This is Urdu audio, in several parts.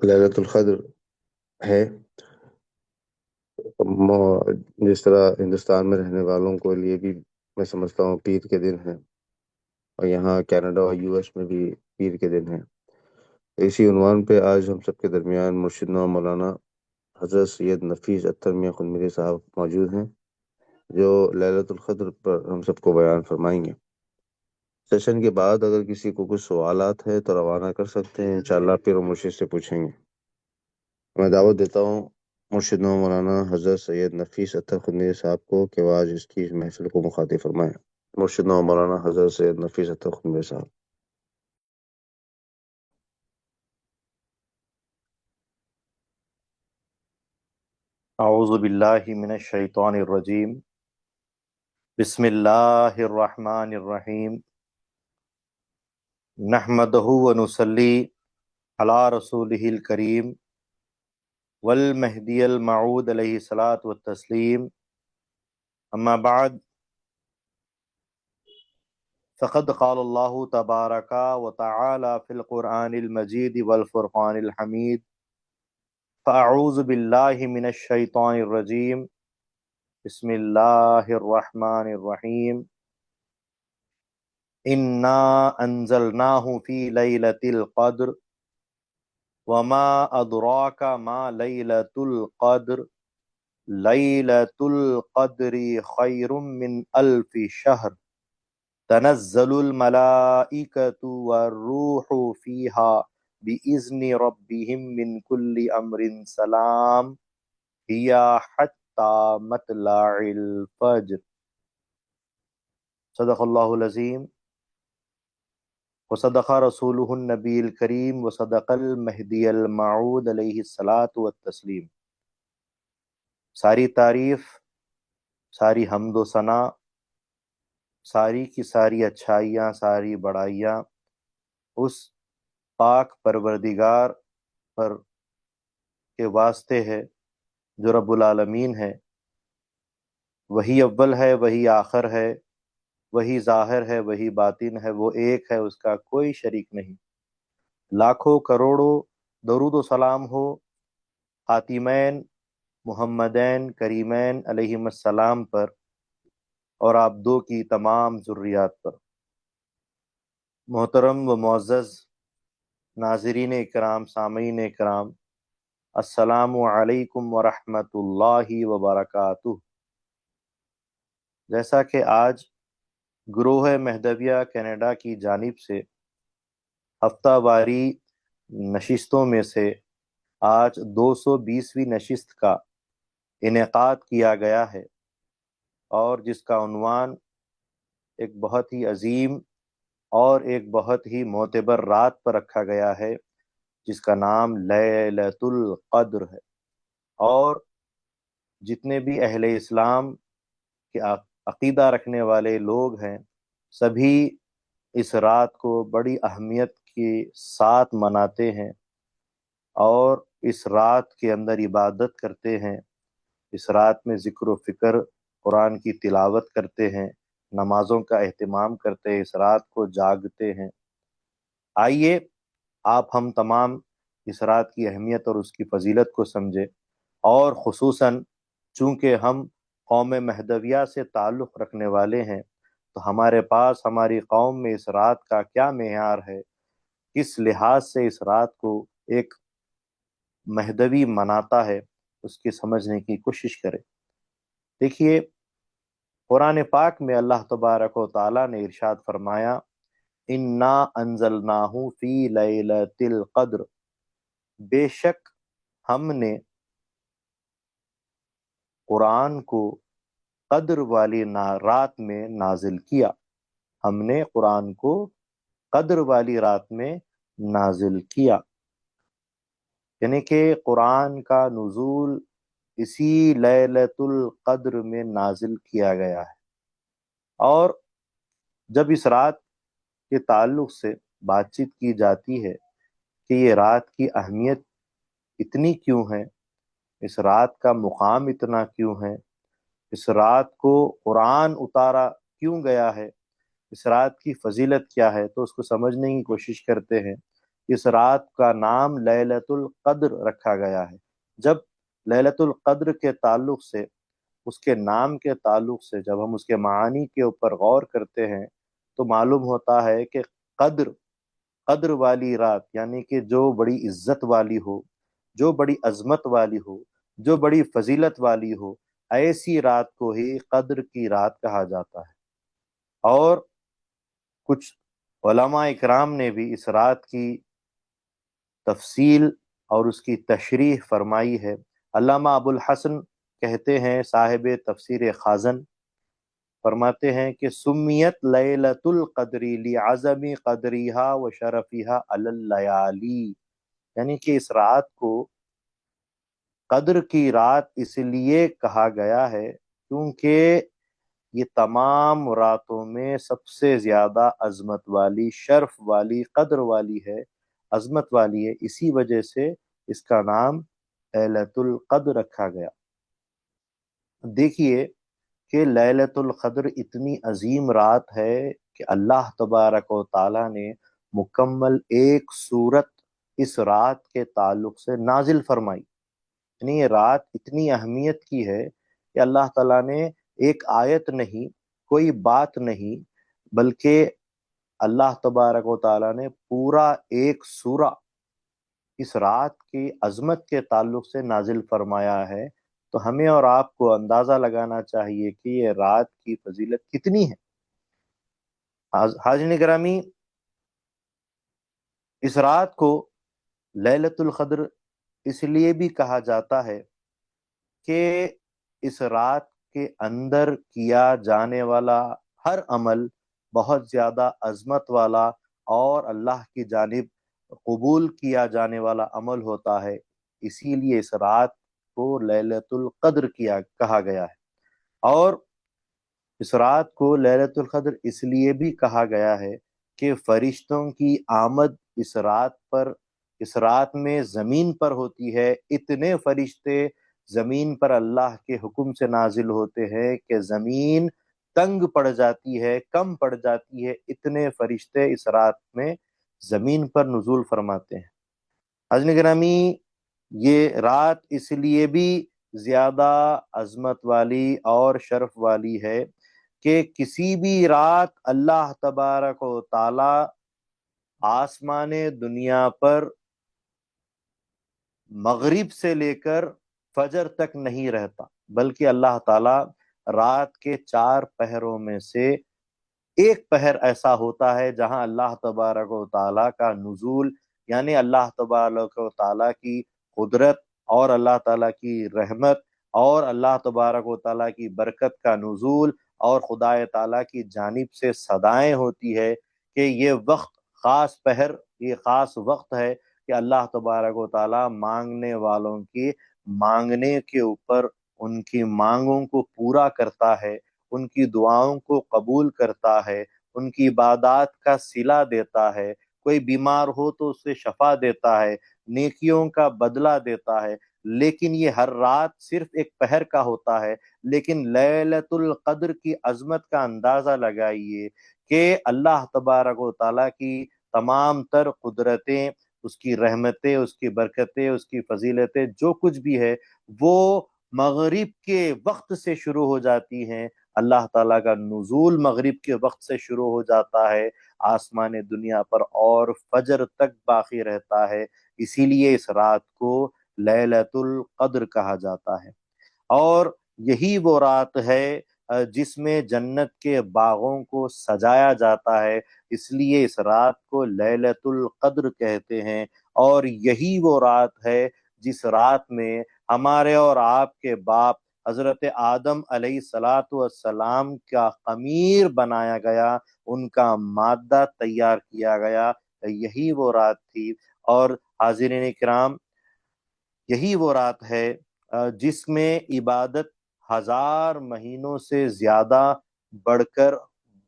ليلة القدر ہے، جس طرح ہندوستان میں رہنے والوں کو لیے بھی میں سمجھتا ہوں پیر کے دن ہے، اور یہاں کینیڈا اور یو ایس میں بھی پیر کے دن ہے۔ اسی عنوان پہ آج ہم سب کے درمیان مرشد نو مولانا حضرت سید نفیس اختر میاں خنمیری صاحب موجود ہیں، جو ليلة القدر پر ہم سب کو بیان فرمائیں گے۔ سیشن کے بعد اگر کسی کو کچھ سوالات ہے تو روانہ کر سکتے ہیں، انشاءاللہ پھر ہم مرشد سے پوچھیں گے۔ میں دعوت دیتا ہوں مرشد نو مولانا حضرت سید نفیس اختر خنیری صاحب کو کہ وہ آج اس کی محفل کو مخاطب فرمائیں۔ مرشد نو مولانا حضرت سید نفیس اختر خنیری صاحب۔ اعوذ باللہ من الشیطان الرجیم، بسم اللہ الرحمن الرحیم، نحمدہ ونصلی علی رسولہ الکریم والمہدی الموعود علیہ الصلاۃ والتسلیم، اما بعد فقد قال اللہ تبارک وتعالی فی القرآن المجید والفرقان الحمید، فاعوذ باللہ من الشیطان الرجیم، بسم اللہ الرحمن الرحیم، انا انزلناہ فی لیلۃ القدر وما ادراک ما لیلۃ القدر لیلۃ القدر خیر من الف شہر تنزل الملائکۃ والروح فیہا بإذن ربہم من کل امر سلام ہی حتی مطلع الفجر۔ صدق اللہ العظیم وصدق رسولہ النبی الکریم وصدق المہدی الموعود علیہ الصلاۃ والتسلیم۔ ساری تعریف، ساری حمد و ثنا، ساری کی ساری اچھائیاں، ساری بڑائیاں اس پاک پروردگار پر کے واسطے ہے جو رب العالمین ہے۔ وہی اول ہے، وہی آخر ہے، وہی ظاہر ہے، وہی باطن ہے، وہ ایک ہے، اس کا کوئی شریک نہیں۔ لاکھوں کروڑوں درود و سلام ہو خاتمین محمدین کریمین علیہم السلام پر اور آپ دو کی تمام ذریات پر۔ محترم و معزز ناظرین اکرام، سامعین اکرام، السلام علیکم ورحمۃ اللہ وبرکاتہ۔ جیسا کہ آج گروہ مہدویہ کینیڈا کی جانب سے ہفتہ واری نشستوں میں سے آج 220ویں نشست کا انعقاد کیا گیا ہے، اور جس کا عنوان ایک بہت ہی عظیم اور ایک بہت ہی معتبر رات پر رکھا گیا ہے، جس کا نام لیلۃ القدر ہے۔ اور جتنے بھی اہل اسلام کے عقیدہ رکھنے والے لوگ ہیں، سبھی اس رات کو بڑی اہمیت کے ساتھ مناتے ہیں اور اس رات کے اندر عبادت کرتے ہیں، اس رات میں ذکر و فکر، قرآن کی تلاوت کرتے ہیں، نمازوں کا اہتمام کرتے ہیں، اس رات کو جاگتے ہیں۔ آئیے آپ ہم تمام اس رات کی اہمیت اور اس کی فضیلت کو سمجھے، اور خصوصاً چونکہ ہم قوم مہدویہ سے تعلق رکھنے والے ہیں تو ہمارے پاس ہماری قوم میں اس رات کا کیا معیار ہے، کس لحاظ سے اس رات کو ایک مہدوی مناتا ہے، اس کی سمجھنے کی کوشش کریں۔ دیکھیے، قرآن پاک میں اللہ تبارک و تعالیٰ نے ارشاد فرمایا، انا انزلناہ فی لیلۃ القدر، بے شک ہم نے قرآن کو قدر والی رات میں نازل کیا، ہم نے قرآن کو قدر والی رات میں نازل کیا، یعنی کہ قرآن کا نزول اسی لیلۃ القدر میں نازل کیا گیا ہے۔ اور جب اس رات کے تعلق سے بات چیت کی جاتی ہے کہ یہ رات کی اہمیت اتنی کیوں ہے، اس رات کا مقام اتنا کیوں ہے، اس رات کو قرآن اتارا کیوں گیا ہے، اس رات کی فضیلت کیا ہے، تو اس کو سمجھنے کی کوشش کرتے ہیں۔ اس رات کا نام لیلۃ القدر رکھا گیا ہے۔ جب لیلۃ القدر کے تعلق سے، اس کے نام کے تعلق سے جب ہم اس کے معانی کے اوپر غور کرتے ہیں تو معلوم ہوتا ہے کہ قدر، قدر والی رات، یعنی کہ جو بڑی عزت والی ہو، جو بڑی عظمت والی ہو، جو بڑی فضیلت والی ہو، ایسی رات کو ہی قدر کی رات کہا جاتا ہے۔ اور کچھ علماء اکرام نے بھی اس رات کی تفصیل اور اس کی تشریح فرمائی ہے۔ علامہ ابو الحسن کہتے ہیں، صاحب تفسیر خازن فرماتے ہیں کہ سمیت لیلۃ القدر لعظم قدرها و شرفها علی اللیالی، یعنی کہ اس رات کو قدر کی رات اس لیے کہا گیا ہے کیونکہ یہ تمام راتوں میں سب سے زیادہ عظمت والی، شرف والی، قدر والی ہے، عظمت والی ہے، اسی وجہ سے اس کا نام لیلۃ القدر رکھا گیا۔ دیکھیے کہ لیلۃ القدر اتنی عظیم رات ہے کہ اللہ تبارک و تعالیٰ نے مکمل ایک سورت اس رات کے تعلق سے نازل فرمائی۔ یعنی یہ رات اتنی اہمیت کی ہے کہ اللہ تعالیٰ نے ایک آیت نہیں، کوئی بات نہیں، بلکہ اللہ تبارک و تعالیٰ نے پورا ایک سورہ اس رات کی عظمت کے تعلق سے نازل فرمایا ہے۔ تو ہمیں اور آپ کو اندازہ لگانا چاہیے کہ یہ رات کی فضیلت کتنی ہے۔ حاضرین گرامی، اس رات کو لیلۃ القدر اس لیے بھی کہا جاتا ہے کہ اس رات کے اندر کیا جانے والا ہر عمل بہت زیادہ عظمت والا اور اللہ کی جانب قبول کیا جانے والا عمل ہوتا ہے، اسی لیے اس رات کو لیلۃ القدر کہا گیا ہے۔ اور اس رات کو لیلۃ القدر اس لیے بھی کہا گیا ہے کہ فرشتوں کی آمد اس رات میں زمین پر ہوتی ہے۔ اتنے فرشتے زمین پر اللہ کے حکم سے نازل ہوتے ہیں کہ زمین تنگ پڑ جاتی ہے، کم پڑ جاتی ہے، اتنے فرشتے اس رات میں زمین پر نزول فرماتے ہیں۔ حضرت گرامی، یہ رات اس لیے بھی زیادہ عظمت والی اور شرف والی ہے کہ کسی بھی رات اللہ تبارک و تعالی آسمان دنیا پر مغرب سے لے کر فجر تک نہیں رہتا، بلکہ اللہ تعالی رات کے 4 پہروں میں سے ایک پہر ایسا ہوتا ہے جہاں اللہ تبارک و تعالیٰ کا نزول، یعنی اللہ تبارک و تعالیٰ کی قدرت اور اللہ تعالیٰ کی رحمت اور اللہ تبارک و تعالیٰ کی برکت کا نزول اور خدا تعالیٰ کی جانب سے صدائیں ہوتی ہے کہ یہ وقت خاص پہر، یہ خاص وقت ہے کہ اللہ تبارک و تعالیٰ مانگنے والوں کی مانگنے کے اوپر ان کی مانگوں کو پورا کرتا ہے، ان کی دعاؤں کو قبول کرتا ہے، ان کی عبادات کا صلہ دیتا ہے، کوئی بیمار ہو تو اسے شفا دیتا ہے، نیکیوں کا بدلہ دیتا ہے۔ لیکن یہ ہر رات صرف ایک پہر کا ہوتا ہے، لیکن لیلۃ القدر کی عظمت کا اندازہ لگائیے کہ اللہ تبارک و تعالیٰ کی تمام تر قدرتیں، اس کی رحمتیں، اس کی برکتیں، اس کی فضیلتیں، جو کچھ بھی ہے وہ مغرب کے وقت سے شروع ہو جاتی ہیں۔ اللہ تعالیٰ کا نزول مغرب کے وقت سے شروع ہو جاتا ہے آسمان دنیا پر اور فجر تک باقی رہتا ہے، اسی لیے اس رات کو لیلۃ القدر کہا جاتا ہے۔ اور یہی وہ رات ہے جس میں جنت کے باغوں کو سجایا جاتا ہے، اس لیے اس رات کو لیلۃ القدر کہتے ہیں۔ اور یہی وہ رات ہے جس رات میں ہمارے اور آپ کے باپ حضرت آدم علیہ الصلاۃ والسلام کا خمیر بنایا گیا، ان کا مادہ تیار کیا گیا، یہی وہ رات تھی۔ اور حاضرین کرام، یہی وہ رات ہے جس میں عبادت 1000 مہینوں سے زیادہ بڑھ کر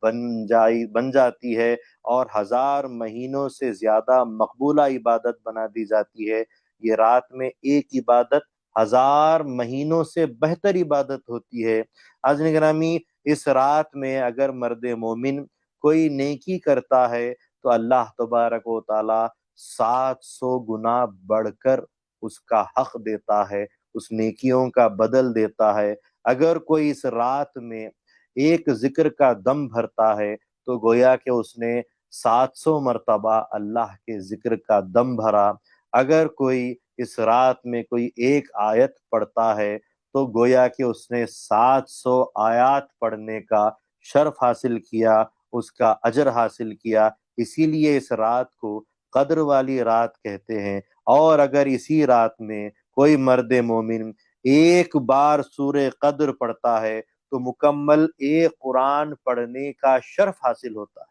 بن جاتی ہے اور 1000 مہینوں سے زیادہ مقبولہ عبادت بنا دی جاتی ہے۔ یہ رات میں ایک عبادت 1000 مہینوں سے بہتر عبادت ہوتی ہے۔ حاضرین گرامی، اس رات میں اگر مرد مومن کوئی نیکی کرتا ہے تو اللہ تبارک و تعالی 700 گنا بڑھ کر اس کا حق دیتا ہے، اس نیکیوں کا بدل دیتا ہے۔ اگر کوئی اس رات میں ایک ذکر کا دم بھرتا ہے تو گویا کہ اس نے 700 مرتبہ اللہ کے ذکر کا دم بھرا۔ اگر کوئی اس رات میں کوئی ایک آیت پڑھتا ہے تو گویا کہ اس نے 700 آیات پڑھنے کا شرف حاصل کیا، اس کا اجر حاصل کیا۔ اسی لیے اس رات کو قدر والی رات کہتے ہیں۔ اور اگر اسی رات میں کوئی مرد مومن ایک بار سورہ قدر پڑھتا ہے تو مکمل ایک قرآن پڑھنے کا شرف حاصل ہوتا ہے۔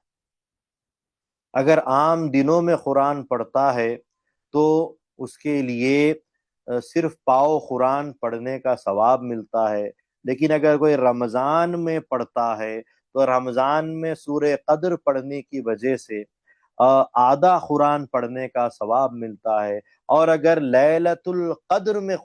اگر عام دنوں میں قرآن پڑھتا ہے تو اس کے لیے صرف پاؤ قرآن پڑھنے کا ثواب ملتا ہے، لیکن اگر کوئی رمضان میں پڑھتا ہے تو رمضان میں سورہ قدر پڑھنے کی وجہ سے آدھا قرآن پڑھنے کا ثواب ملتا ہے۔ اور اگر لیلۃ القدر میں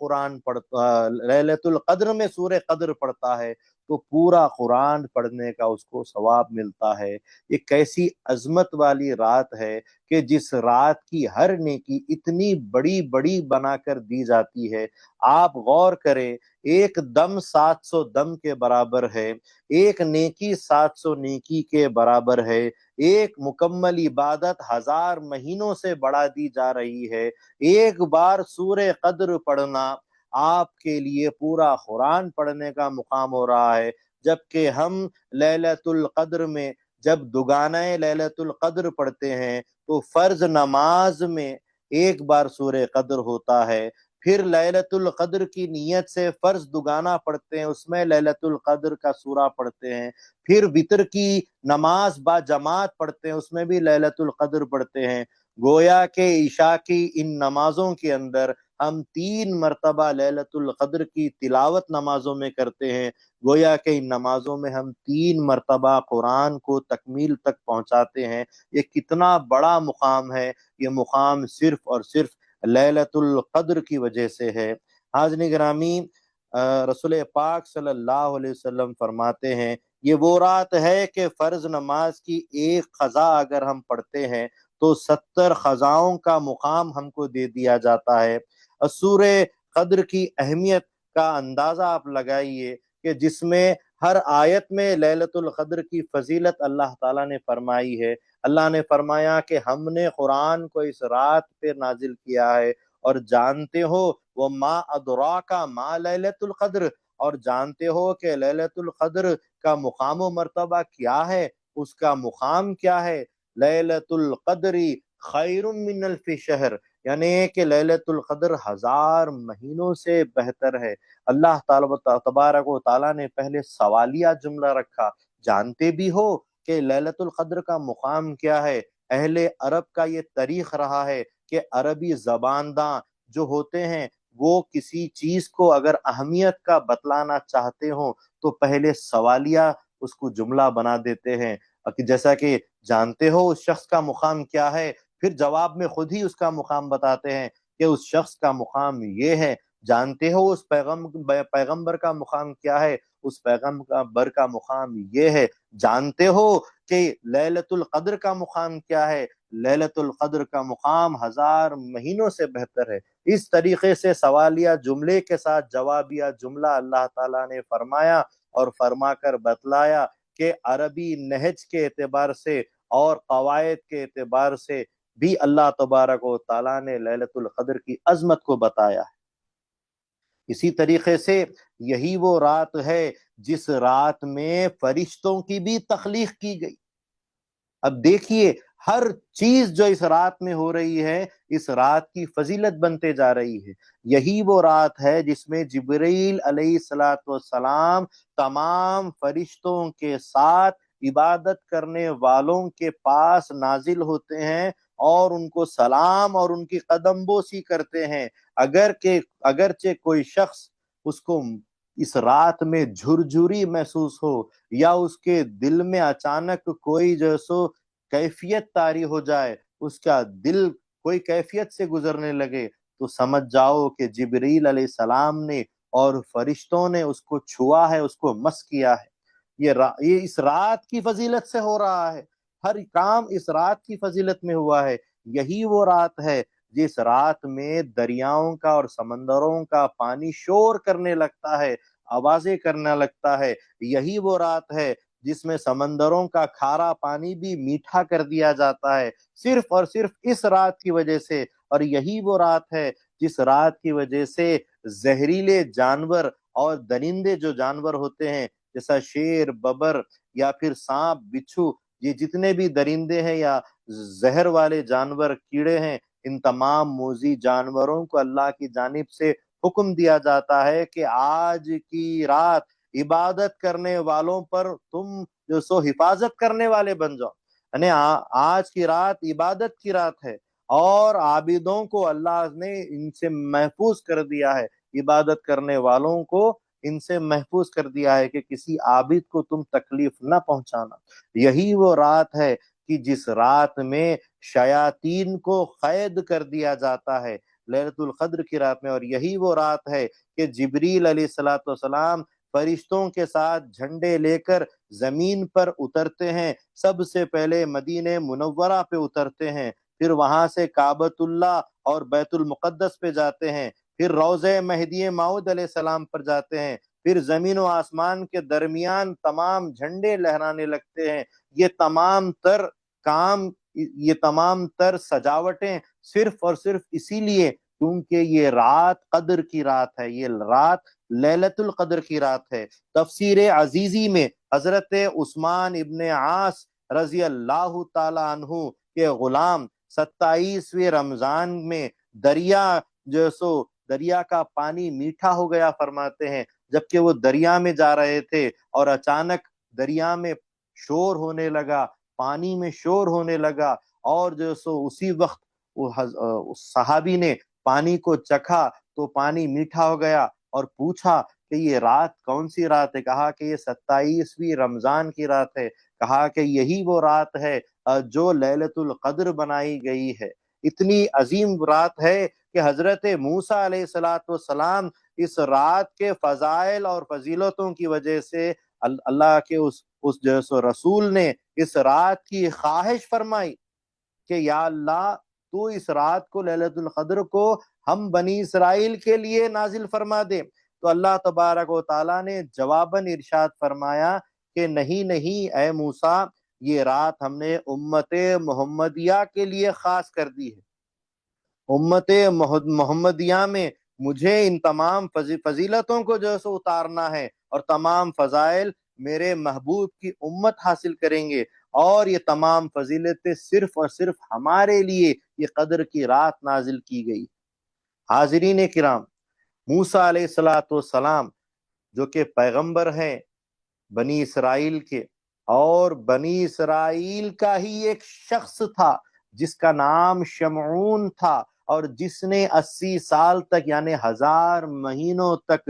لیلۃ القدر میں سورہ قدر پڑھتا ہے تو پورا قرآن پڑھنے کا اس کو ثواب ملتا ہے۔ یہ کیسی عظمت والی رات ہے کہ جس رات کی ہر نیکی اتنی بڑی بڑی بنا کر دی جاتی ہے۔ آپ غور کریں، ایک دم 700 دم کے برابر ہے، ایک نیکی 700 نیکی کے برابر ہے، ایک مکمل عبادت 1000 مہینوں سے بڑھا دی جا رہی ہے۔ ایک بار سورہ قدر پڑھنا آپ کے لیے پورا قرآن پڑھنے کا مقام ہو رہا ہے، جبکہ ہم لیلۃ القدر میں جب دوگانہ لیلۃ القدر پڑھتے ہیں تو فرض نماز میں ایک بار سورہ قدر ہوتا ہے، پھر لیلۃ القدر کی نیت سے فرض دوگانہ پڑھتے ہیں، اس میں لیلۃ القدر کا سورہ پڑھتے ہیں، پھر وتر کی نماز با جماعت پڑھتے ہیں، اس میں بھی لیلۃ القدر پڑھتے ہیں۔ گویا کہ عشاء کی ان نمازوں کے اندر ہم 3 مرتبہ لیلۃ القدر کی تلاوت نمازوں میں کرتے ہیں۔ گویا کہ ان نمازوں میں ہم 3 مرتبہ قرآن کو تکمیل تک پہنچاتے ہیں۔ یہ کتنا بڑا مقام ہے، یہ مقام صرف اور صرف لیلۃ القدر کی وجہ سے ہے۔ حاضرین گرامی، رسول پاک صلی اللہ علیہ وسلم فرماتے ہیں یہ وہ رات ہے کہ فرض نماز کی ایک قضا اگر ہم پڑھتے ہیں تو 70 قضاؤں کا مقام ہم کو دے دیا جاتا ہے۔ سورہ قدر کی اہمیت کا اندازہ آپ لگائیے کہ جس میں ہر آیت میں لیلۃ القدر کی فضیلت اللہ تعالیٰ نے فرمائی ہے۔ اللہ نے فرمایا کہ ہم نے قرآن کو اس رات پہ نازل کیا ہے، اور جانتے ہو وہ ما ادراک ما لیلۃ القدر، اور جانتے ہو کہ لیلۃ القدر کا مقام و مرتبہ کیا ہے، اس کا مقام کیا ہے۔ لیلۃ القدر خیر من الف شہر، یعنی کہ لیلۃ القدر 1000 مہینوں سے بہتر ہے۔ اللہ تعالیٰ تبارک و تعالیٰ نے پہلے سوالیہ جملہ رکھا، جانتے بھی ہو کہ لیلۃ القدر کا مقام کیا ہے۔ اہل عرب کا یہ طریق رہا ہے کہ عربی زبان داں جو ہوتے ہیں وہ کسی چیز کو اگر اہمیت کا بتلانا چاہتے ہوں تو پہلے سوالیہ اس کو جملہ بنا دیتے ہیں، جیسا کہ جانتے ہو اس شخص کا مقام کیا ہے، پھر جواب میں خود ہی اس کا مقام بتاتے ہیں کہ اس شخص کا مقام یہ ہے۔ جانتے ہو اس پیغمبر کا مقام کیا ہے، اس پیغمبر کا مقام یہ ہے۔ جانتے ہو کہ لیلۃ القدر کا مقام کیا ہے، لیلۃ القدر کا مقام 1000 مہینوں سے بہتر ہے۔ اس طریقے سے سوالیہ جملے کے ساتھ جوابیہ جملہ اللہ تعالیٰ نے فرمایا اور فرما کر بتلایا کہ عربی نہج کے اعتبار سے اور قواعد کے اعتبار سے بھی اللہ تبارک و تعالیٰ نے لیلۃ القدر کی عظمت کو بتایا ہے۔ اسی طریقے سے یہی وہ رات ہے جس رات میں فرشتوں کی بھی تخلیق کی گئی۔ اب دیکھیے ہر چیز جو اس رات میں ہو رہی ہے اس رات کی فضیلت بنتے جا رہی ہے۔ یہی وہ رات ہے جس میں جبرائیل علیہ السلام تمام فرشتوں کے ساتھ عبادت کرنے والوں کے پاس نازل ہوتے ہیں اور ان کو سلام اور ان کی قدم بوسی کرتے ہیں۔ اگرچہ کوئی شخص اس کو اس رات میں جھرجھری محسوس ہو یا اس کے دل میں اچانک کوئی جیسو کیفیت طاری ہو جائے، اس کا دل کوئی کیفیت سے گزرنے لگے، تو سمجھ جاؤ کہ جبریل علیہ السلام نے اور فرشتوں نے اس کو چھوا ہے، اس کو مس کیا ہے۔ یہ اس رات کی فضیلت سے ہو رہا ہے، ہر کام اس رات کی فضیلت میں ہوا ہے۔ یہی وہ رات ہے جس رات میں دریاؤں کا اور سمندروں کا پانی شور کرنے لگتا ہے، آوازیں کرنے لگتا ہے۔ یہی وہ رات ہے جس میں سمندروں کا کھارا پانی بھی میٹھا کر دیا جاتا ہے، صرف اور صرف اس رات کی وجہ سے۔ اور یہی وہ رات ہے جس رات کی وجہ سے زہریلے جانور اور درندے جو جانور ہوتے ہیں، جیسا شیر، ببر یا پھر سانپ، بچھو، یہ جتنے بھی درندے ہیں یا زہر والے جانور، کیڑے ہیں، ان تمام موذی جانوروں کو اللہ کی جانب سے حکم دیا جاتا ہے کہ آج کی رات عبادت کرنے والوں پر تم جو سو حفاظت کرنے والے بن جاؤ، یعنی آج کی رات عبادت کی رات ہے، اور عابدوں کو اللہ نے ان سے محفوظ کر دیا ہے، عبادت کرنے والوں کو ان سے محفوظ کر دیا ہے کہ کسی عابد کو تم تکلیف نہ پہنچانا۔ یہی وہ رات ہے کہ جس رات میں شیاطین کو قید کر دیا جاتا ہے، لیلۃ القدر کی رات میں۔ اور یہی وہ رات ہے کہ جبریل علیہ الصلوۃ والسلام فرشتوں کے ساتھ جھنڈے لے کر زمین پر اترتے ہیں، سب سے پہلے مدینہ منورہ پہ اترتے ہیں، پھر وہاں سے کعبۃ اللہ اور بیت المقدس پہ جاتے ہیں، پھر روضہ مہدی موعود علیہ السلام پر جاتے ہیں، پھر زمین و آسمان کے درمیان تمام جھنڈے لہرانے لگتے ہیں۔ یہ تمام تر کام، یہ تمام تر سجاوٹیں صرف اور صرف اسی لیے کیونکہ یہ رات قدر کی رات ہے، یہ رات لیلۃ القدر کی رات ہے۔ تفسیر عزیزی میں حضرت عثمان ابن عاص رضی اللہ تعالی عنہ کے غلام 27ویں رمضان میں دریا کا پانی میٹھا ہو گیا فرماتے ہیں، جبکہ وہ دریا میں جا رہے تھے اور اچانک دریا میں شور ہونے لگا، پانی میں شور ہونے لگا، اور اسی وقت صحابی نے پانی کو چکھا تو پانی میٹھا ہو گیا، اور پوچھا کہ یہ رات کون سی رات ہے؟ کہا کہ یہ 27ویں رمضان کی رات ہے۔ کہا کہ یہی وہ رات ہے جو لیلۃ القدر بنائی گئی ہے۔ اتنی عظیم رات ہے کہ حضرت موسیٰ علیہ السلام اس رات کے فضائل اور فضیلتوں کی وجہ سے اللہ کے اس جو رسول نے اس رات کی خواہش فرمائی کہ یا اللہ تو اس رات کو، لیلۃ القدر کو ہم بنی اسرائیل کے لیے نازل فرما دے۔ تو اللہ تبارک و تعالیٰ نے جواباً ارشاد فرمایا کہ نہیں نہیں اے موسیٰ، یہ رات ہم نے امت محمدیہ کے لیے خاص کر دی ہے۔ امت محمدیہ میں مجھے ان تمام فضیلتوں کو جو سو اتارنا ہے، اور تمام فضائل میرے محبوب کی امت حاصل کریں گے، اور یہ تمام فضیلتیں صرف اور صرف ہمارے لیے یہ قدر کی رات نازل کی گئی۔ حاضرین کرام، موسیٰ علیہ السلام جو کہ پیغمبر ہیں بنی اسرائیل کے، اور بنی اسرائیل کا ہی ایک شخص تھا جس کا نام شمعون تھا، اور جس نے 80 سال تک یعنی 1000 مہینوں تک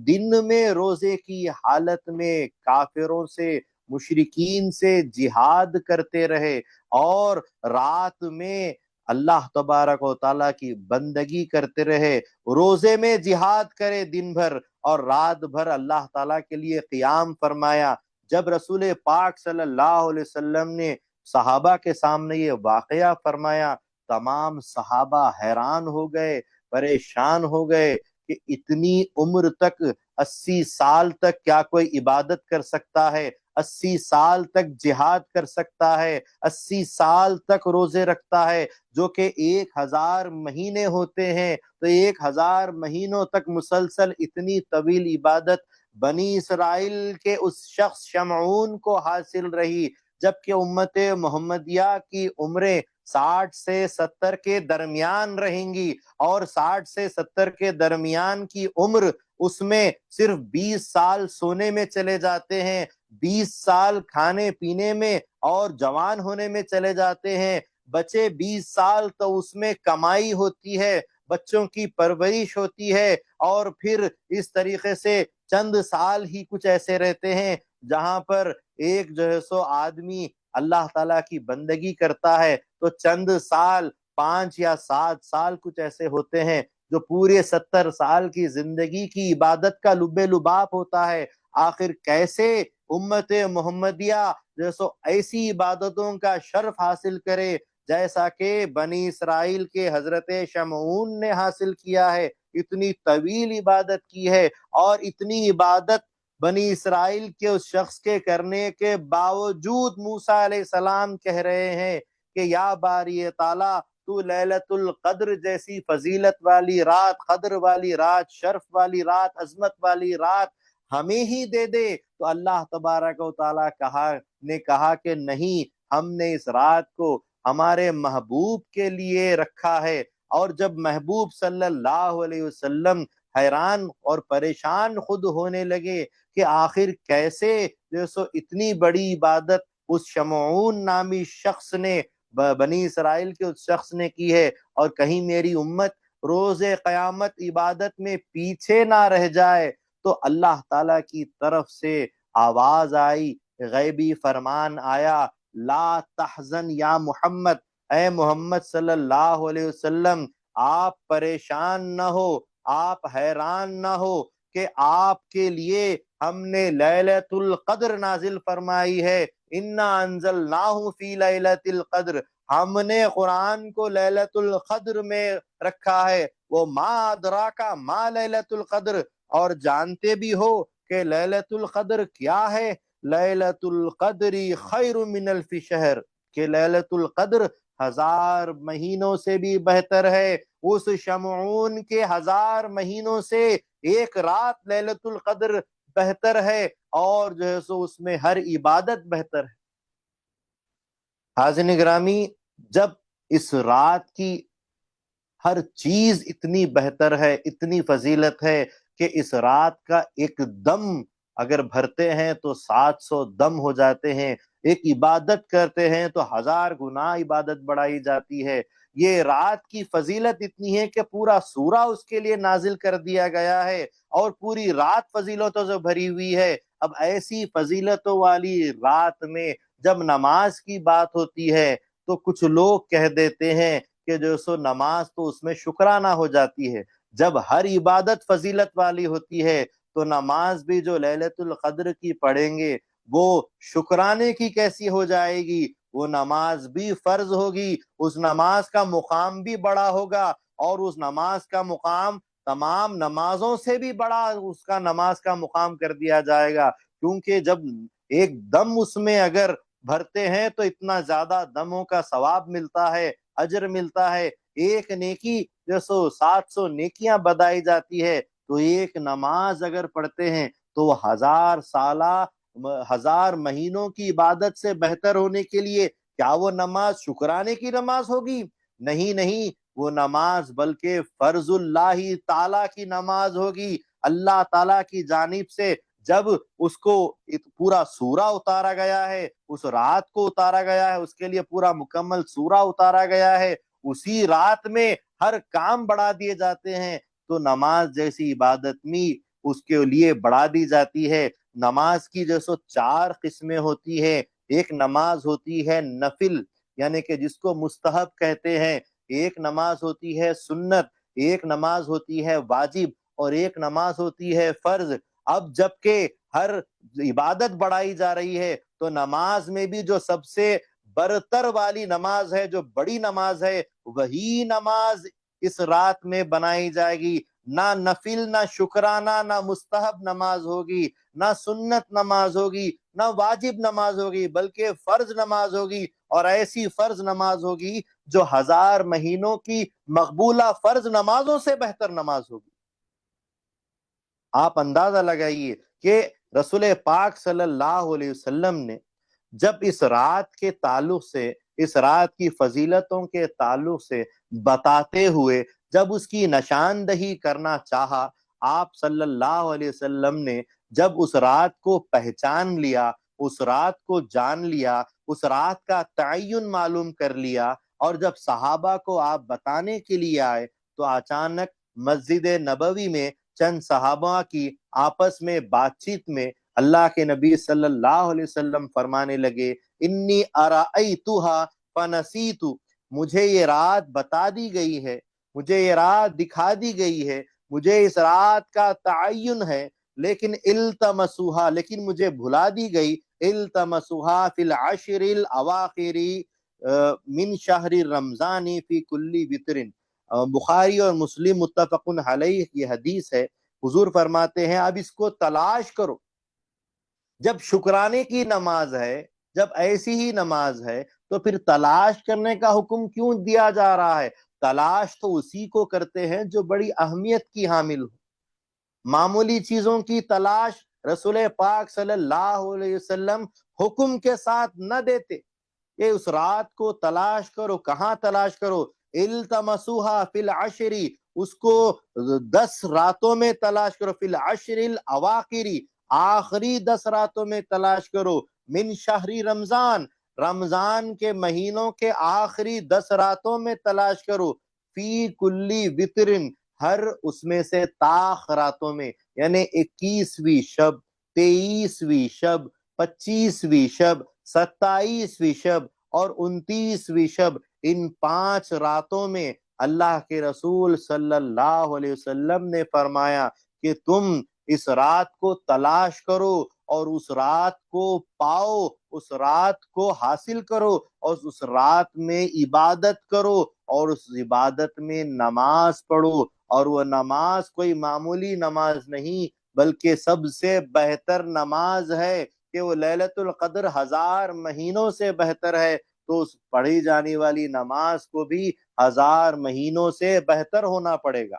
دن میں روزے کی حالت میں کافروں سے، مشرکین سے جہاد کرتے رہے، اور رات میں اللہ تبارک و تعالیٰ کی بندگی کرتے رہے، روزے میں جہاد کرے دن بھر، اور رات بھر اللہ تعالیٰ کے لیے قیام فرمایا۔ جب رسول پاک صلی اللہ علیہ وسلم نے صحابہ کے سامنے یہ واقعہ فرمایا، تمام صحابہ حیران ہو گئے، پریشان ہو گئے کہ اتنی عمر تک، 80 سال تک کیا کوئی عبادت کر سکتا ہے؟ 80 سال تک جہاد کر سکتا ہے؟ 80 سال تک روزے رکھتا ہے؟ جو کہ 1000 مہینے ہوتے ہیں، تو 1000 مہینوں تک مسلسل اتنی طویل عبادت بنی اسرائیل کے اس شخص شمعون کو حاصل رہی، جبکہ امت محمدیہ کی عمریں 60 سے 70 کے درمیان رہیں گی، اور 60 سے 70 کے درمیان کی عمر، اس میں صرف 20 سال سونے میں چلے جاتے ہیں، 20 سال کھانے پینے میں اور جوان ہونے میں چلے جاتے ہیں، بچے 20 سال تو اس میں کمائی ہوتی ہے، بچوں کی پرورش ہوتی ہے، اور پھر اس طریقے سے چند سال ہی کچھ ایسے رہتے ہیں جہاں پر ایک جو ہے سو آدمی اللہ تعالیٰ کی بندگی کرتا ہے، تو چند سال، 5 یا 7 سال کچھ ایسے ہوتے ہیں جو پورے 70 سال کی زندگی کی عبادت کا لب لباب ہوتا ہے۔ آخر کیسے امت محمدیہ جو سو ایسی عبادتوں کا شرف حاصل کرے جیسا کہ بنی اسرائیل کے حضرت شمعون نے حاصل کیا ہے۔ اتنی طویل عبادت کی ہے، اور اتنی عبادت بنی اسرائیل کے اس شخص کے کرنے کے باوجود موسیٰ علیہ السلام کہہ رہے ہیں کہ یا باری تعالیٰ، تو لیلت القدر جیسی فضیلت والی رات، قدر والی رات، شرف والی رات، عظمت والی رات ہمیں ہی دے دے۔ تو اللہ تبارک و تعالیٰ نے کہا کہ نہیں، ہم نے اس رات کو ہمارے محبوب کے لیے رکھا ہے۔ اور جب محبوب صلی اللہ علیہ وسلم حیران اور پریشان خود ہونے لگے کہ آخر کیسے جو سو اتنی بڑی عبادت اس شمعون نامی شخص نے، بنی اسرائیل کے اس شخص نے کی ہے، اور کہیں میری امت روز قیامت عبادت میں پیچھے نہ رہ جائے، تو اللہ تعالیٰ کی طرف سے آواز آئی، غیبی فرمان آیا، لا تحزن یا محمد، اے محمد صلی اللہ علیہ وسلم، آپ پریشان نہ ہو، آپ حیران نہ ہو، کہ آپ کے لیے ہم نے لیلۃ القدر نازل فرمائی ہے۔ انا انزلناہ فی لیلۃ القدر، ہم نے قرآن کو لیلۃ القدر میں رکھا ہے۔ وہ ما ادراک ما لیلۃ القدر، اور جانتے بھی ہو کہ لیلۃ القدر کیا ہے؟ لیلۃ القدر خیر من الف شہر، کہ لیلۃ القدر 1000 مہینوں سے بھی بہتر ہے۔ اس شمعون کے 1000 مہینوں سے ایک رات لیلۃ القدر بہتر ہے، اور جو ہے سو اس میں ہر عبادت بہتر ہے۔ حاضرین گرامی، جب اس رات کی ہر چیز اتنی بہتر ہے، اتنی فضیلت ہے، کہ اس رات کا ایک دم اگر بھرتے ہیں تو 700 دم ہو جاتے ہیں، ایک عبادت کرتے ہیں تو 1000 گنا عبادت بڑھائی جاتی ہے۔ یہ رات کی فضیلت اتنی ہے کہ پورا سورہ اس کے لیے نازل کر دیا گیا ہے، اور پوری رات فضیلتوں سے بھری ہوئی ہے۔ اب ایسی فضیلتوں والی رات میں جب نماز کی بات ہوتی ہے تو کچھ لوگ کہہ دیتے ہیں کہ جو سو نماز تو اس میں شکرانہ ہو جاتی ہے۔ جب ہر عبادت فضیلت والی ہوتی ہے تو نماز بھی جو لیلۃ القدر کی پڑھیں گے وہ شکرانے کی کیسی ہو جائے گی؟ وہ نماز بھی فرض ہوگی، اس نماز کا مقام بھی بڑا ہوگا، اور اس نماز کا مقام تمام نمازوں سے بھی بڑا اس کا نماز کا مقام کر دیا جائے گا، کیونکہ جب ایک دم اس میں اگر بھرتے ہیں تو اتنا زیادہ دموں کا ثواب ملتا ہے، اجر ملتا ہے۔ ایک نیکی جو سو 700 نیکیاں بدائی جاتی ہے، تو ایک نماز اگر پڑھتے ہیں تو وہ 1000 سالہ 1000 مہینوں کی عبادت سے بہتر ہونے کے لیے کیا وہ نماز شکرانے کی نماز ہوگی؟ نہیں نہیں، وہ نماز بلکہ فرض اللہ تعالی کی نماز ہوگی۔ اللہ تعالی کی جانب سے جب اس کو پورا سورہ اتارا گیا ہے، اس رات کو اتارا گیا ہے، اس کے لیے پورا مکمل سورہ اتارا گیا ہے، اسی رات میں ہر کام بڑھا دیے جاتے ہیں، تو نماز جیسی عبادت میں اس کے لیے بڑھا دی جاتی ہے۔ نماز کی جو سو 4 قسمیں ہوتی ہیں۔ ایک نماز ہوتی ہے نفل، یعنی کہ جس کو مستحب کہتے ہیں، ایک نماز ہوتی ہے سنت، ایک نماز ہوتی ہے واجب، اور ایک نماز ہوتی ہے فرض۔ اب جبکہ ہر عبادت بڑھائی جا رہی ہے تو نماز میں بھی جو سب سے برتر والی نماز ہے، جو بڑی نماز ہے، وہی نماز اس رات میں بنائی جائے گی۔ نہ نفل، نہ شکرانہ، نہ مستحب نماز ہوگی، نہ سنت نماز ہوگی، نہ واجب نماز ہوگی، بلکہ فرض نماز ہوگی، اور ایسی فرض نماز ہوگی جو 1000 مہینوں کی مقبولہ فرض نمازوں سے بہتر نماز ہوگی۔ آپ اندازہ لگائیے کہ رسول پاک صلی اللہ علیہ وسلم نے جب اس رات کے تعلق سے، اس رات کی فضیلتوں کے تعلق سے بتاتے ہوئے جب اس کی نشاندہی کرنا چاہا، آپ صلی اللہ علیہ وسلم نے جب اس رات کو پہچان لیا، اس رات کو جان لیا، اس رات کا تعین معلوم کر لیا، اور جب صحابہ کو آپ بتانے کے لیے آئے تو اچانک مسجد نبوی میں چند صحابہ کی آپس میں بات چیت میں اللہ کے نبی صلی اللہ علیہ وسلم فرمانے لگے، انی ارأیتھا فنسیت، مجھے یہ رات بتا دی گئی ہے، مجھے یہ رات دکھا دی گئی ہے، مجھے اس رات کا تعین ہے، لیکن التمسوها، لیکن مجھے بھلا دی گئی، التمسوها فی العشر الاواخر، من شہر رمضان فی کلی وطر، بخاری اور مسلم متفق علیہ کی حدیث ہے۔ حضور فرماتے ہیں اب اس کو تلاش کرو، جب شکرانے کی نماز ہے، جب ایسی ہی نماز ہے تو پھر تلاش کرنے کا حکم کیوں دیا جا رہا ہے؟ تلاش تو اسی کو کرتے ہیں جو بڑی اہمیت کی حامل ہو۔ معمولی چیزوں کی تلاش رسول پاک صلی اللہ علیہ وسلم حکم کے ساتھ نہ دیتے کہ اس رات کو تلاش کرو۔ کہاں تلاش کرو؟ التمسوها فی العشر، اس کو 10 راتوں میں تلاش کرو، فی العشر الاواخر، آخری 10 راتوں میں تلاش کرو، من شہر رمضان، رمضان کے مہینوں کے آخری 10 راتوں میں تلاش کرو، فی کلی وطرن، ہر اس میں سے طاق راتوں میں، یعنی 21ویں شب، 23ویں شب، 25ویں شب، 27ویں شب اور 29ویں شب، ان 5 راتوں میں اللہ کے رسول صلی اللہ علیہ وسلم نے فرمایا کہ تم اس رات کو تلاش کرو اور اس رات کو پاؤ، اس رات کو حاصل کرو اور اس رات میں عبادت کرو اور اس عبادت میں نماز پڑھو، اور وہ نماز کوئی معمولی نماز نہیں بلکہ سب سے بہتر نماز ہے کہ وہ لیلۃ القدر 1000 مہینوں سے بہتر ہے، تو اس پڑھی جانے والی نماز کو بھی 1000 مہینوں سے بہتر ہونا پڑے گا۔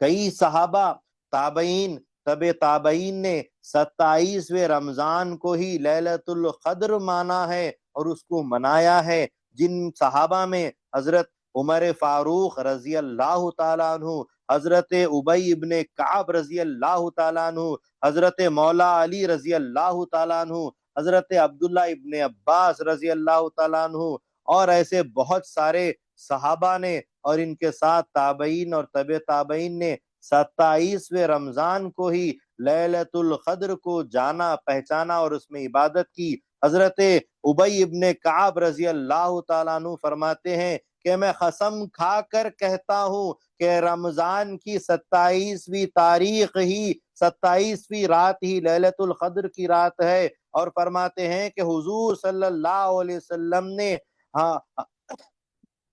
کئی صحابہ، تابعین، تبع تابعین نے 27ویں رمضان کو ہی لیلۃ القدر مانا ہے اور اس کو منایا ہے۔ جن صحابہ میں حضرت عمر فاروق رضی اللہ تعالیٰ عنہ، حضرت ابی ابن کعب رضی اللہ تعالیٰ عنہ، حضرت مولا علی رضی اللہ تعالیٰ عنہ، حضرت عبداللہ ابن عباس رضی اللہ تعالیٰ عنہ، اور ایسے بہت سارے صحابہ نے اور ان کے ساتھ تابعین اور تبع تابعین نے 27ویں رمضان کو ہی لیلۃ القدر کو جانا، پہچانا اور اس میں عبادت کی۔ حضرت ابی ابن کعب رضی اللہ تعالیٰ عنہ فرماتے ہیں کہ میں قسم کھا کر کہتا ہوں کہ رمضان کی 27ویں تاریخ ہی، 27ویں رات ہی لیلۃ القدر کی رات ہے، اور فرماتے ہیں کہ حضور صلی اللہ علیہ وسلم نے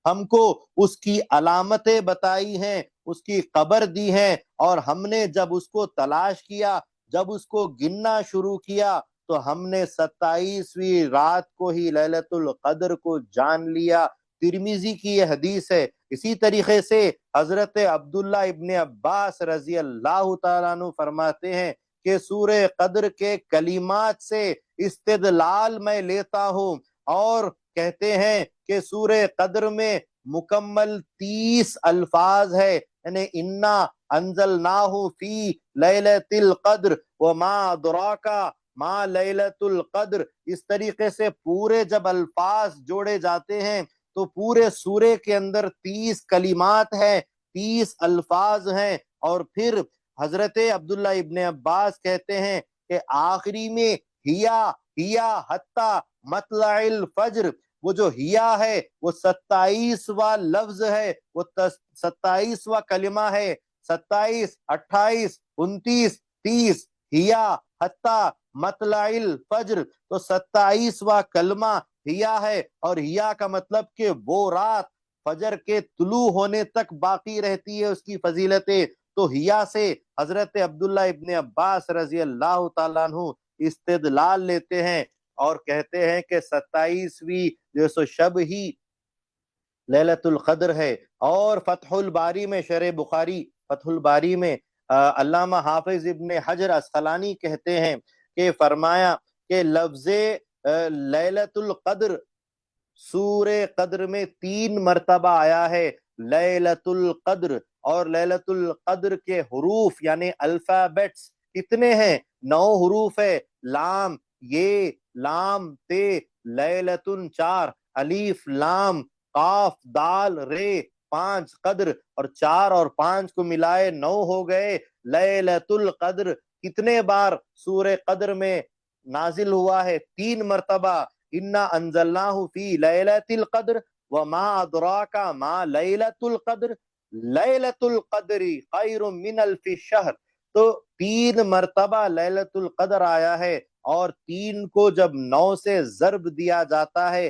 ہم کو اس کی علامتیں بتائی ہیں، اس کی خبر دی ہے، اور ہم نے جب اس کو تلاش کیا، جب اس کو گننا شروع کیا تو ہم نے 27ویں رات کو ہی لیلۃ القدر کو جان لیا۔ ترمذی کی یہ حدیث ہے۔ اسی طریقے سے حضرت عبداللہ ابن عباس رضی اللہ تعالیٰ عنہ فرماتے ہیں کہ سورہ قدر کے کلمات سے استدلال میں لیتا ہوں، اور کہتے ہیں کہ سورہ قدر میں مکمل 30 الفاظ ہے، یعنی انا انزلناہ فی لیلۃ القدر وما ادراک ما لیلۃ القدر۔ اس طریقے سے پورے جب الفاظ جوڑے جاتے ہیں تو پورے سورے کے اندر 30 کلمات ہیں، 30 الفاظ ہیں، اور پھر حضرت عبداللہ ابن عباس کہتے ہیں کہ آخری میں ہیا حتی مطلع الفجر، وہ جو ہیا ہے وہ 27واں لفظ ہے، وہ 27واں کلمہ ہے، 27، 28، 29، 30، ہیا حتی مطلع الفجر، تو 27واں کلمہ ہیا ہے، اور ہیا کا مطلب کہ وہ رات فجر کے طلوع ہونے تک باقی رہتی ہے اس کی فضیلتیں۔ تو ہیا سے حضرت عبداللہ ابن عباس رضی اللہ تعالیٰ عنہ استدلال لیتے ہیں اور کہتے ہیں کہ 27ویں جو سو شب ہی لیلۃ القدر ہے۔ اور فتح الباری میں، شرح بخاری فتح الباری میں علامہ حافظ ابن حجر اسقلانی کہتے ہیں کہ فرمایا کہ لفظ لیلۃ القدر سورہ قدر میں 3 مرتبہ آیا ہے، لیلۃ القدر، اور لیلۃ القدر کے حروف یعنی الفابیٹس کتنے ہیں؟ 9 حروف ہے، لام، یہ، لام، تے، لیلۃ 4، الف، لام، قاف، دال، رے 5، قدر، اور 4 اور 5 کو ملائے 9 ہو گئے۔ لیلۃ القدر کتنے بار سورہ قدر میں نازل ہوا ہے؟ 3 مرتبہ۔ انا انزلناہ فی لیلۃ القدر وما ادراک ما لیلۃ القدر لیلۃ القدر خیر من الف شہر۔ تو 3 مرتبہ لیلۃ القدر آیا ہے، اور 3 کو جب 9 سے ضرب دیا جاتا ہے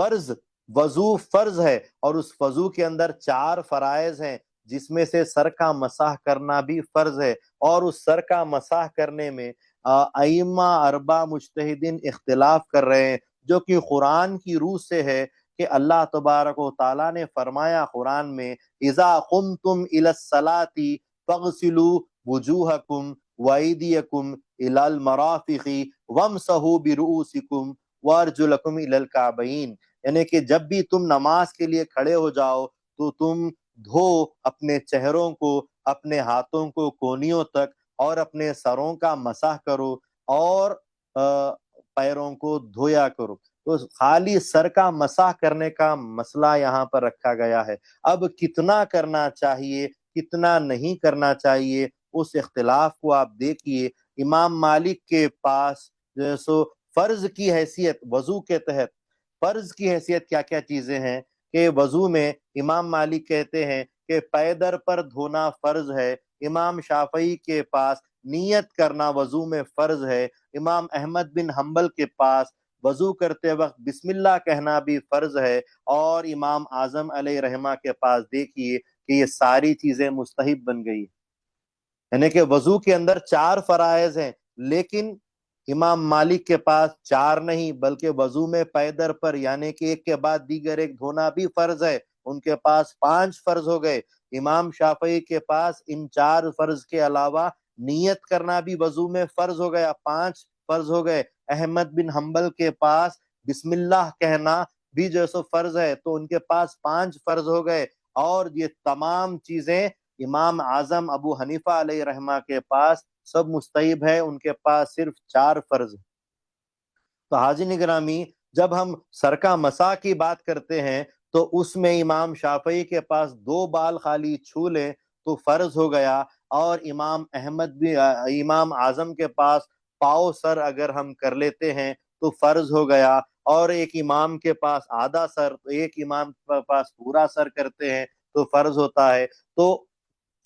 فرض وضو فرض ہے، اور اس وضو کے اندر 4 فرائض ہیں، جس میں سے سر کا مسح کرنا بھی فرض ہے، اور اس سر کا مسح کرنے میں ائمہ اربع مجتہدین اختلاف کر رہے ہیں، جو کہ قرآن کی روح سے ہے کہ اللہ تبارک و تعالیٰ نے فرمایا قرآن میں اذا قمتم الی الصلاۃ فاغسلوا وجوہکم وایدیکم الی المرافق وامسحوا برؤوسکم وارجلکم الی الکعبین، یعنی کہ جب بھی تم نماز کے لیے کھڑے ہو جاؤ تو تم دھو اپنے چہروں کو، اپنے ہاتھوں کو کونیوں تک، اور اپنے سروں کا مسح کرو، اور پیروں کو دھویا کرو۔ تو خالی سر کا مسح کرنے کا مسئلہ یہاں پر رکھا گیا ہے۔ اب کتنا کرنا چاہیے، کتنا نہیں کرنا چاہیے، اس اختلاف کو آپ دیکھیے۔ امام مالک کے پاس جو سو فرض کی حیثیت وضو کے تحت فرض کی حیثیت کیا کیا چیزیں ہیں کہ وضو میں امام مالک کہتے ہیں کہ پیدر پر دھونا فرض ہے۔ امام شافعی کے پاس نیت کرنا وضو میں فرض ہے۔ امام احمد بن حنبل کے پاس وضو کرتے وقت بسم اللہ کہنا بھی فرض ہے، اور امام اعظم علیہ رحمہ کے پاس دیکھیے کہ یہ ساری چیزیں مستحب بن گئی، یعنی کہ وضو کے اندر 4 فرائض ہیں، لیکن امام مالک کے پاس 4 نہیں بلکہ وضو میں پیدر پر یعنی کہ ایک کے بعد دیگر ایک دھونا بھی فرض ہے، ان کے پاس 5 فرض ہو گئے۔ امام شافعی کے پاس ان 4 فرض کے علاوہ نیت کرنا بھی وضو میں فرض ہو گیا، 5 فرض ہو گئے۔ احمد بن حنبل کے پاس بسم اللہ کہنا بھی جو سو فرض ہے، تو ان کے پاس 5 فرض ہو گئے، اور یہ تمام چیزیں امام اعظم ابو حنیفہ علیہ رحمہ کے پاس سب مستحب ہے، ان کے پاس صرف 4 فرض۔ تو حاضرین گرامی، جب ہم سر کا مسح کی بات کرتے ہیں تو اس میں امام شافعی کے پاس 2 بال خالی چھو لیں تو فرض ہو گیا، اور امام اعظم کے پاس پاؤ سر اگر ہم کر لیتے ہیں تو فرض ہو گیا، اور ایک امام کے پاس آدھا سر، تو ایک امام کے پاس پورا سر کرتے ہیں تو فرض ہوتا ہے۔ تو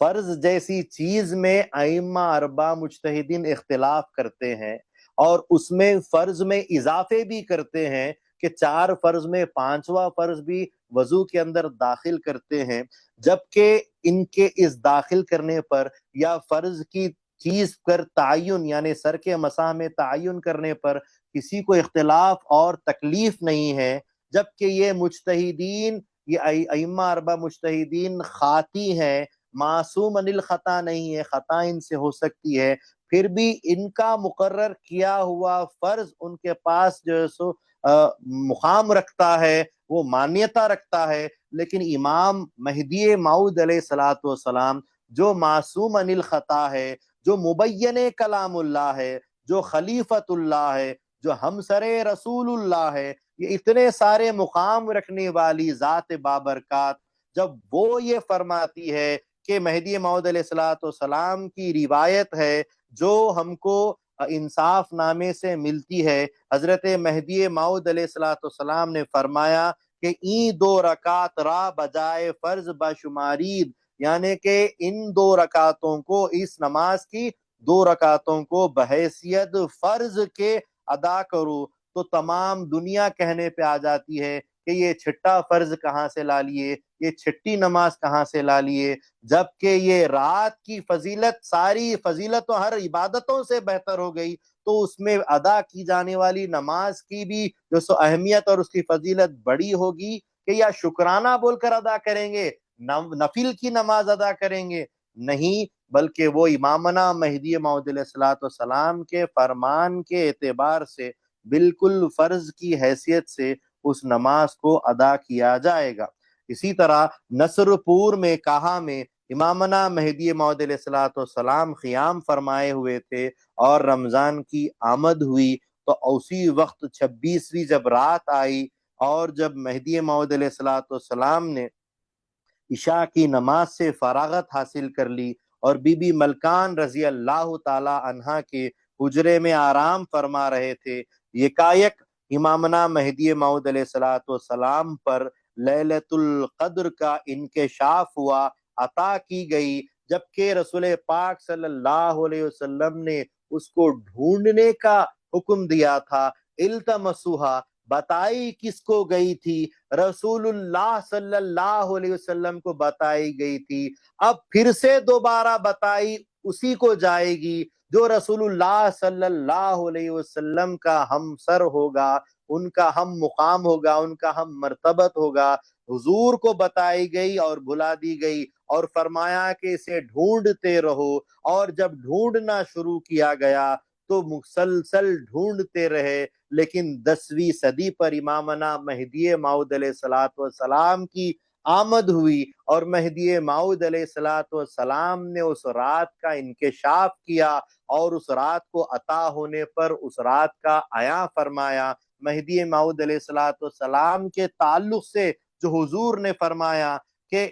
فرض جیسی چیز میں ائمہ اربع مجتہدین اختلاف کرتے ہیں، اور اس میں فرض میں اضافے بھی کرتے ہیں کہ 4 فرض میں 5واں فرض بھی وضو کے اندر داخل کرتے ہیں، جبکہ ان کے اس داخل کرنے پر یا فرض کی چیز پر تعین یعنی سر کے مسح میں تعین کرنے پر کسی کو اختلاف اور تکلیف نہیں ہے، جبکہ یہ مجتہدین، یہ ائمہ اربع مجتہدین خاطی ہیں، معصوم عن الخطا نہیں ہے، خطا ان سے ہو سکتی ہے، پھر بھی ان کا مقرر کیا ہوا فرض ان کے پاس جو ہے سو مقام رکھتا ہے، وہ مانیتا رکھتا ہے۔ لیکن امام مہدی موعود علیہ الصلوۃ والسلام جو معصوم عن الخطا ہے، جو مبین کلام اللہ ہے، جو خلیفۃ اللہ ہے، جو ہمسر رسول اللہ ہے، یہ اتنے سارے مقام رکھنے والی ذات بابرکات، جب وہ یہ فرماتی ہے کہ مہدی موعود علیہ الصلوۃ والسلام کی روایت ہے جو ہم کو انصاف نامے سے ملتی ہے، حضرت مہدی موعود علیہ الصلوۃ والسلام نے فرمایا کہ این 2 رکعت را بجائے فرض بشمارید، یعنی کہ ان 2 رکعتوں کو، اس نماز کی 2 رکعتوں کو بحیثیت فرض کے ادا کرو، تو تمام دنیا کہنے پہ آ جاتی ہے کہ یہ چھٹا فرض کہاں سے لا لیے، یہ چھٹی نماز کہاں سے لا لیے، جبکہ یہ رات کی فضیلت ساری فضیلتوں ہر عبادتوں سے بہتر ہو گئی، تو اس میں ادا کی جانے والی نماز کی بھی جو سو اہمیت اور اس کی فضیلت بڑی ہوگی کہ یا شکرانہ بول کر ادا کریں گے، نفل کی نماز ادا کریں گے، نہیں، بلکہ وہ امامنا مہدی موعود علیہ الصلوۃ والسلام کے فرمان کے اعتبار سے بالکل فرض کی حیثیت سے اس نماز کو ادا کیا جائے گا۔ اسی طرح نصر پور میں کہا میں امامنا مہدی موعود علیہ الصلوۃ والسلام قیام فرمائے ہوئے تھے، اور رمضان کی آمد ہوئی تو اسی وقت 26ویں جب رات آئی، اور جب مہدی موعود علیہ الصلوۃ والسلام نے عشاء کی نماز سے فراغت حاصل کر لی اور بی بی ملکان رضی اللہ تعالی عنہا کے حجرے میں آرام فرما رہے تھے، یکایک امامنا مہدی موعود علیہ الصلوۃ والسلام پر لیلۃ القدر کا انکشاف ہوا، عطا کی گئی، جبکہ رسول پاک صلی اللہ علیہ وسلم نے اس کو ڈھونڈنے کا حکم دیا تھا، التمسوها، بتائی کس کو گئی تھی؟ رسول اللہ صلی اللہ علیہ وسلم کو بتائی گئی تھی، اب پھر سے دوبارہ بتائی اسی کو جائے گی جو رسول اللہ صلی اللہ علیہ وسلم کا ہم سر ہوگا، ان کا ہم مقام ہوگا، ان کا ہم مرتبت ہوگا۔ حضور کو بتائی گئی اور بھلا دی گئی، اور فرمایا کہ اسے ڈھونڈتے رہو، اور جب ڈھونڈنا شروع کیا گیا تو مسلسل ڈھونڈتے رہے، لیکن 10ویں صدی پر امامنا مہدی موعود علیہ السلام کی آمد ہوئی، اور مہدی موعود علیہ السلام نے اس رات کا انکشاف کیا، اور اس رات کو عطا ہونے پر اس رات کا عیاں فرمایا۔ مہدی موعود علیہ السلام کے تعلق سے جو حضور نے فرمایا کہ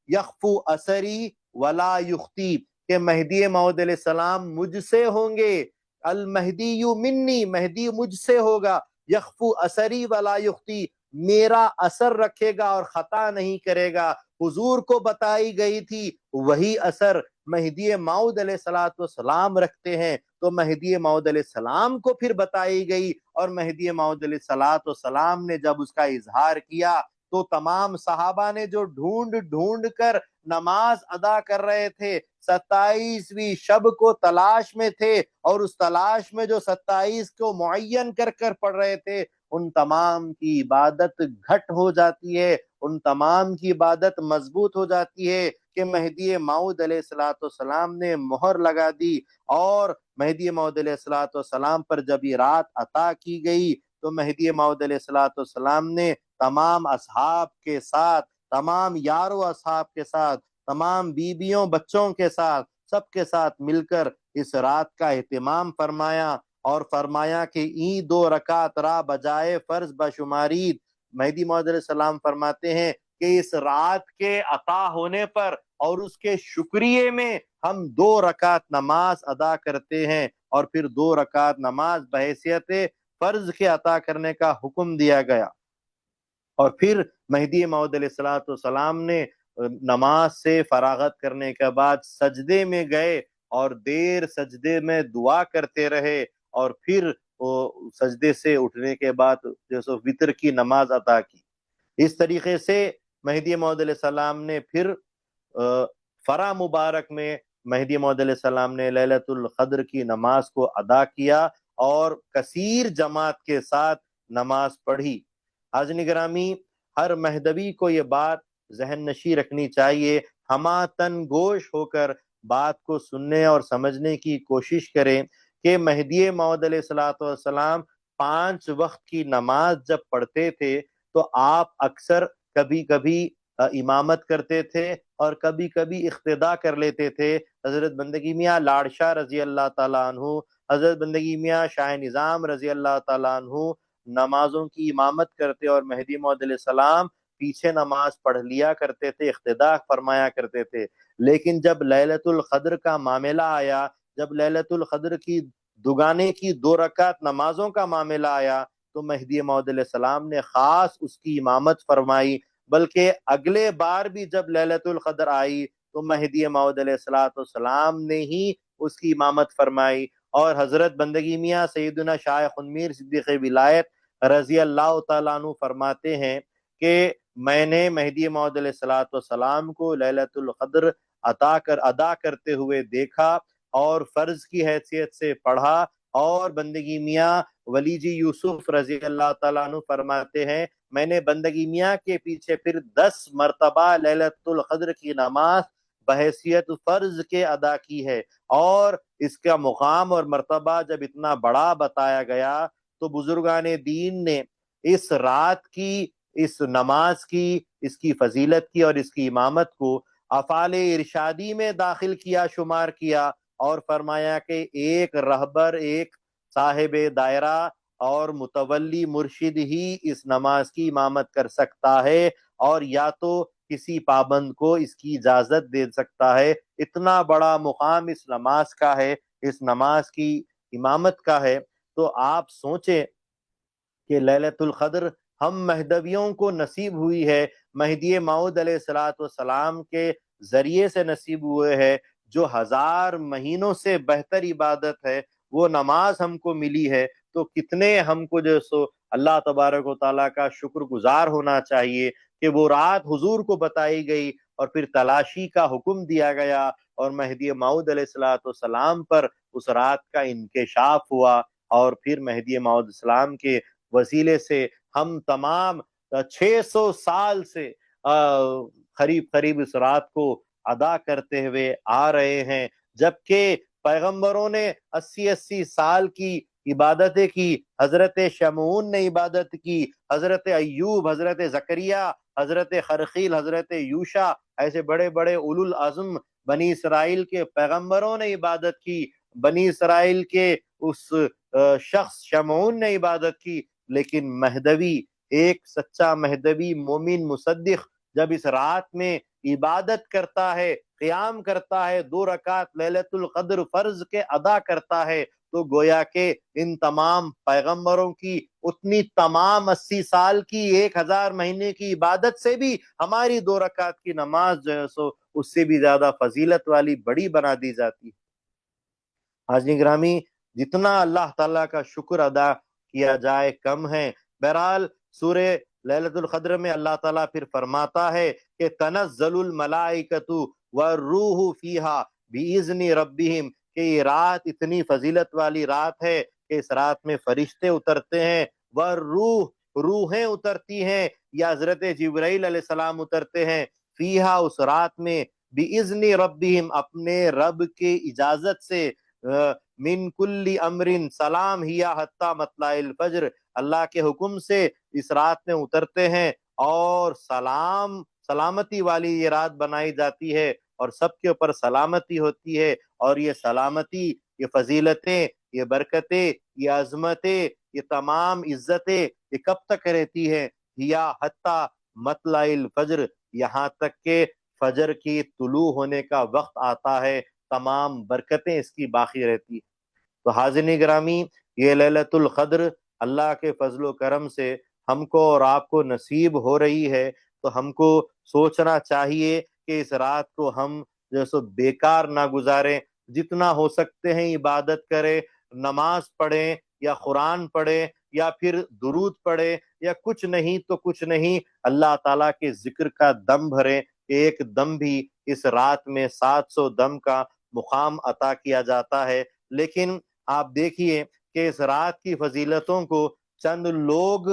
یخفو اثری ولا یختی، کہ مہدی موعود علیہ السلام مجھ سے ہوں گے، المہدی منی، مہدی مجھ سے ہوگا، یخفو اثری ولا یختی، میرا اثر رکھے گا اور خطا نہیں کرے گا۔ حضور کو بتائی گئی تھی وہی اثر مہدی موعود علیہ السلام رکھتے ہیں، تو مہدی موعود علیہ السلام کو پھر بتائی گئی، اور مہدی موعود علیہ السلام نے جب اس کا اظہار کیا تو تمام صحابہ نے جو ڈھونڈ ڈھونڈ کر نماز ادا کر رہے تھے، 27ویں شب کو تلاش میں تھے، اور اس تلاش میں جو 27 کو معین کر کر پڑھ رہے تھے، ان تمام کی عبادت گھٹ ہو جاتی ہے، ان تمام کی عبادت مضبوط ہو جاتی ہے کہ مہدی موعود علیہ السلام نے مہر لگا دی۔ اور مہدی موعود علیہ السلام پر جب یہ رات عطا کی گئی تو مہدی موعود علیہ السلام نے تمام اصحاب کے ساتھ، تمام یارو اصحاب کے ساتھ، تمام بیویوں بچوں کے ساتھ، سب کے ساتھ مل کر اس رات کا اہتمام فرمایا، اور فرمایا کہ این 2 رکعت را بجائے فرض بشمارید۔ مہدی موعود علیہ السلام فرماتے ہیں کہ اس رات کے عطا ہونے پر اور اس کے شکریہ میں ہم 2 رکعت نماز ادا کرتے ہیں، اور پھر 2 رکعت نماز بحیثیت فرض کے عطا کرنے کا حکم دیا گیا۔ اور پھر مہدی موعود علیہ السلام نے نماز سے فراغت کرنے کے بعد سجدے میں گئے، اور دیر سجدے میں دعا کرتے رہے، اور پھر وہ سجدے سے اٹھنے کے بعد جیسے وتر کی نماز ادا کی۔ اس طریقے سے مہدی موعود علیہ السلام نے پھر فرا مبارک میں مہدی موعود علیہ السلام نے لیلۃ القدر کی نماز کو ادا کیا، اور کثیر جماعت کے ساتھ نماز پڑھی۔ حاضرین گرامی، ہر مہدوی کو یہ بات ذہن نشی رکھنی چاہیے، ہما تن گوش ہو کر بات کو سننے اور سمجھنے کی کوشش کریں کہ مہدی موعود علیہ السلام 5 وقت کی نماز جب پڑھتے تھے تو آپ اکثر کبھی کبھی امامت کرتے تھے اور کبھی کبھی اقتدا کر لیتے تھے۔ حضرت بندگی میاں لاڑ شاہ رضی اللہ تعالیٰ عنہ، حضرت بندگی میاں شاہ نظام رضی اللہ تعالیٰ عنہ نمازوں کی امامت کرتے، اور مہدی موعود علیہ السلام پیچھے نماز پڑھ لیا کرتے تھے، اقتدا فرمایا کرتے تھے۔ لیکن جب لیلۃ القدر کا معاملہ آیا، جب لیلۃ القدر کی دگانے کی 2 رکعت نمازوں کا معاملہ آیا، تو مہدی موعود علیہ السلام نے خاص اس کی امامت فرمائی، بلکہ اگلے بار بھی جب لیلۃ القدر آئی تو مہدی موعود علیہ السلام نے ہی اس کی امامت فرمائی۔ اور حضرت بندگی میاں سیدنا شاہ خنمیر صدیق ولایت رضی اللہ تعالیٰ عنہ فرماتے ہیں کہ میں نے مہدی موعود علیہ السلام کو لیلۃ القدر ادا کرتے ہوئے دیکھا، اور فرض کی حیثیت سے پڑھا، اور بندگی میاں ولی جی یوسف رضی اللہ تعالیٰ عنہ فرماتے ہیں میں نے بندگی میاں کے پیچھے پھر 10 مرتبہ لیلۃ القدر کی نماز بحیثیت فرض کے ادا کی ہے۔ اور اس کا مقام اور مرتبہ جب اتنا بڑا بتایا گیا تو بزرگان دین نے اس رات کی، اس نماز کی، اس کی فضیلت کی اور اس کی امامت کو افعال ارشادی میں داخل کیا، شمار کیا، اور فرمایا کہ ایک رہبر، ایک صاحب دائرہ اور متولی مرشد ہی اس نماز کی امامت کر سکتا ہے، اور یا تو کسی پابند کو اس کی اجازت دے سکتا ہے۔ اتنا بڑا مقام اس نماز کا ہے، اس نماز کی امامت کا ہے۔ تو آپ سوچیں کہ لیلۃ القدر ہم مہدویوں کو نصیب ہوئی ہے، مہدی موعود علیہ السلام کے ذریعے سے نصیب ہوئے ہے، جو 1000 مہینوں سے بہتر عبادت ہے، وہ نماز ہم کو ملی ہے۔ تو کتنے ہم کو جو سو اللہ تبارک و تعالیٰ کا شکر گزار ہونا چاہیے کہ وہ رات حضور کو بتائی گئی اور پھر تلاشی کا حکم دیا گیا اور مہدی موعود علیہ الصلوۃ والسلام پر اس رات کا انکشاف ہوا، اور پھر مہدی موعود السلام کے وسیلے سے ہم تمام 600 سال سے قریب قریب اس رات کو ادا کرتے ہوئے آ رہے ہیں، جبکہ پیغمبروں نے 80 80 سال کی عبادتیں کی، حضرت شمعون نے عبادت کی، حضرت ایوب، حضرت زکریا، حضرت خرخیل، حضرت یوشا، ایسے بڑے بڑے اولو العزم بنی اسرائیل کے پیغمبروں نے عبادت کی، بنی اسرائیل کے اس شخص شمعون نے عبادت کی، لیکن مہدوی، ایک سچا مہدوی مومن مصدق جب اس رات میں عبادت کرتا ہے، قیام کرتا ہے، 2 رکعت لیلۃ القدر فرض کے ادا کرتا ہے، تو گویا کہ ان تمام پیغمبروں کی اتنی تمام 80 سال کی 1000 مہینے کی عبادت سے بھی ہماری 2 رکعت کی نماز جو ہے سو اس سے بھی زیادہ فضیلت والی بڑی بنا دی جاتی ہے۔ حاضرین گرامی، جتنا اللہ تعالیٰ کا شکر ادا کیا جائے کم ہے۔ بہرحال سورہ لیلۃ القدر میں اللہ تعالیٰ پھر فرماتا ہے کہ تنزل الملائکۃ والروح فیہا بإذن ربہم، کہ یہ رات اتنی فضیلت والی رات ہے کہ اس رات میں فرشتے اترتے ہیں، والروح، روحیں اترتی ہیں، یا حضرت جبرائیل علیہ السلام اترتے ہیں، فیہا، اس رات میں، بإذن ربہم، اپنے رب کے اجازت سے، من کل امر سلام ہی حتی مطلع الفجر، اللہ کے حکم سے اس رات میں اترتے ہیں، اور سلامتی والی یہ رات بنائی جاتی ہے، اور سب کے اوپر سلامتی ہوتی ہے، اور یہ سلامتی، یہ فضیلتیں، یہ برکتیں، یہ عظمتیں، یہ تمام عزتیں، یہ کب تک رہتی ہے؟ یا حتی مطلع الفجر، یہاں تک کہ فجر کی طلوع ہونے کا وقت آتا ہے، تمام برکتیں اس کی باقی رہتی۔ تو حاضرین گرامی، یہ لیلۃ القدر اللہ کے فضل و کرم سے ہم کو اور آپ کو نصیب ہو رہی ہے، تو ہم کو سوچنا چاہیے کہ اس رات کو ہم جو سو بیکار نہ گزاریں، جتنا ہو سکتے ہیں عبادت کریں، نماز پڑھیں یا قرآن پڑھیں یا پھر درود پڑھیں، یا کچھ نہیں تو کچھ نہیں، اللہ تعالیٰ کے ذکر کا دم بھریں۔ ایک دم بھی اس رات میں 700 دم کا مقام عطا کیا جاتا ہے، لیکن آپ دیکھیے کہ اس رات کی فضیلتوں کو چند لوگ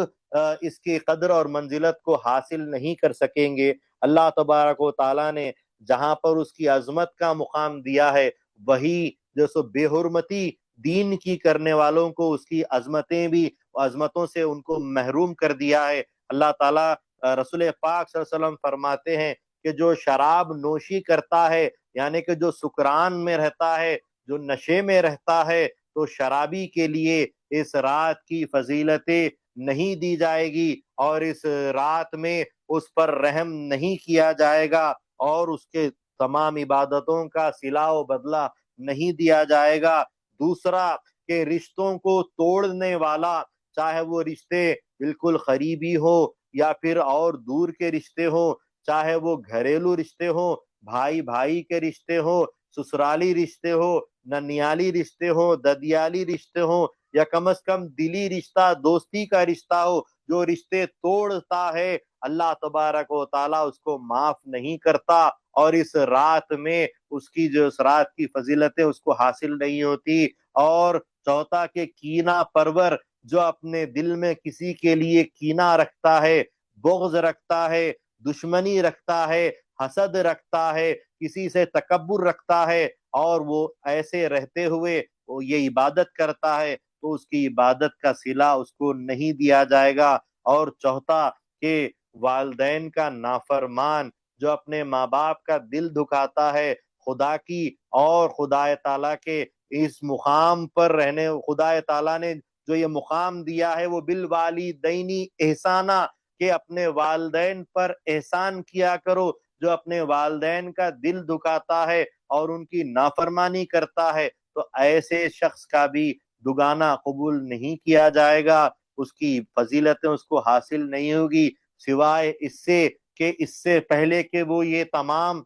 اس کی قدر اور منزلت کو حاصل نہیں کر سکیں گے۔ اللہ تبارک و تعالیٰ نے جہاں پر اس کی عظمت کا مقام دیا ہے، وہی جو سو بے حرمتی دین کی کرنے والوں کو اس کی عظمتیں بھی، عظمتوں سے ان کو محروم کر دیا ہے۔ اللہ تعالیٰ، رسول پاک صلی اللہ علیہ وسلم فرماتے ہیں کہ جو شراب نوشی کرتا ہے، یعنی کہ جو سکران میں رہتا ہے، جو نشے میں رہتا ہے، تو شرابی کے لیے اس رات کی فضیلتیں نہیں دی جائے گی، اور اس رات میں اس پر رحم نہیں کیا جائے گا، اور اس کے تمام عبادتوں کا صلہ و بدلہ نہیں دیا جائے گا۔ دوسرا کہ رشتوں کو توڑنے والا، چاہے وہ رشتے بالکل قریبی ہو یا پھر اور دور کے رشتے ہوں، چاہے وہ گھریلو رشتے ہوں، بھائی بھائی کے رشتے ہوں، سسرالی رشتے ہو، ننیالی رشتے ہو، ددیالی رشتے ہو، یا کم از کم دلی رشتہ، دوستی کا رشتہ ہو، جو رشتے توڑتا ہے، اللہ تبارک و تعالیٰ اس کو معاف نہیں کرتا، اور اس رات میں اس کی جو اس رات کی فضیلتیں اس کو حاصل نہیں ہوتی۔ اور چوتھا کہ کینہ پرور، جو اپنے دل میں کسی کے لیے کینہ رکھتا ہے، بغض رکھتا ہے، دشمنی رکھتا ہے، حسد رکھتا ہے، کسی سے تکبر رکھتا ہے، اور وہ ایسے رہتے ہوئے وہ یہ عبادت کرتا ہے، تو اس کی عبادت کا صلہ اس کو نہیں دیا جائے گا۔ اور چوتھا کہ والدین کا نافرمان، جو اپنے ماں باپ کا دل دکھاتا ہے، خدا کی اور خدا تعالیٰ کے اس مقام پر رہنے، خدا تعالیٰ نے جو یہ مقام دیا ہے، وہ بالوالدین احسانہ، کہ اپنے والدین پر احسان کیا کرو۔ جو اپنے والدین کا دل دکھاتا ہے اور ان کی نافرمانی کرتا ہے، تو ایسے شخص کا بھی دگانا قبول نہیں کیا جائے گا، اس کی فضیلتیں اس کو حاصل نہیں ہوگی، سوائے اس سے کہ اس سے پہلے کہ وہ یہ تمام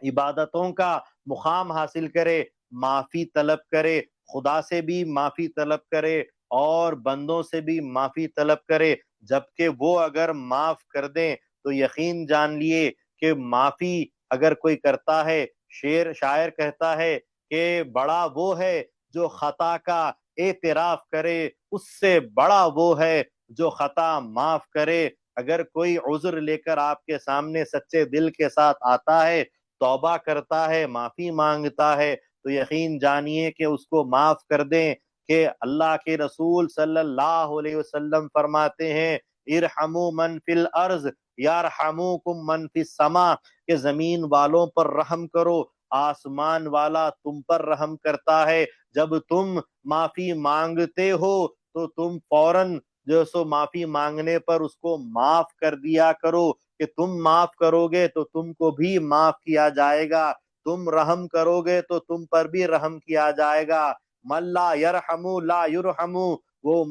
عبادتوں کا مقام حاصل کرے، معافی طلب کرے، خدا سے بھی معافی طلب کرے، اور بندوں سے بھی معافی طلب کرے، جبکہ وہ اگر معاف کر دیں تو یقین جان لیے کہ معافی اگر کوئی کرتا ہے، شاعر کہتا ہے کہ بڑا وہ ہے جو خطا کا اعتراف کرے، اس سے بڑا وہ ہے جو خطا معاف کرے۔ اگر کوئی عذر لے کر آپ کے سامنے سچے دل کے ساتھ آتا ہے، توبہ کرتا ہے، معافی مانگتا ہے، تو یقین جانیے کہ اس کو معاف کر دیں، کہ اللہ کے رسول صلی اللہ علیہ وسلم فرماتے ہیں ارحموا من فی الارض یرحموکم من فی السماء، کہ زمین والوں پر رحم کرو، آسمان والا تم پر رحم کرتا ہے۔ جب تم معافی مانگتے ہو تو تم فوراً جو سو معافی مانگنے پر اس کو معاف کر دیا کرو، کہ تم معاف کرو گے تو تم کو بھی معاف کیا جائے گا، تم رحم کرو گے تو تم پر بھی رحم کیا جائے گا۔ من لا یرحم لا یرحم، وہ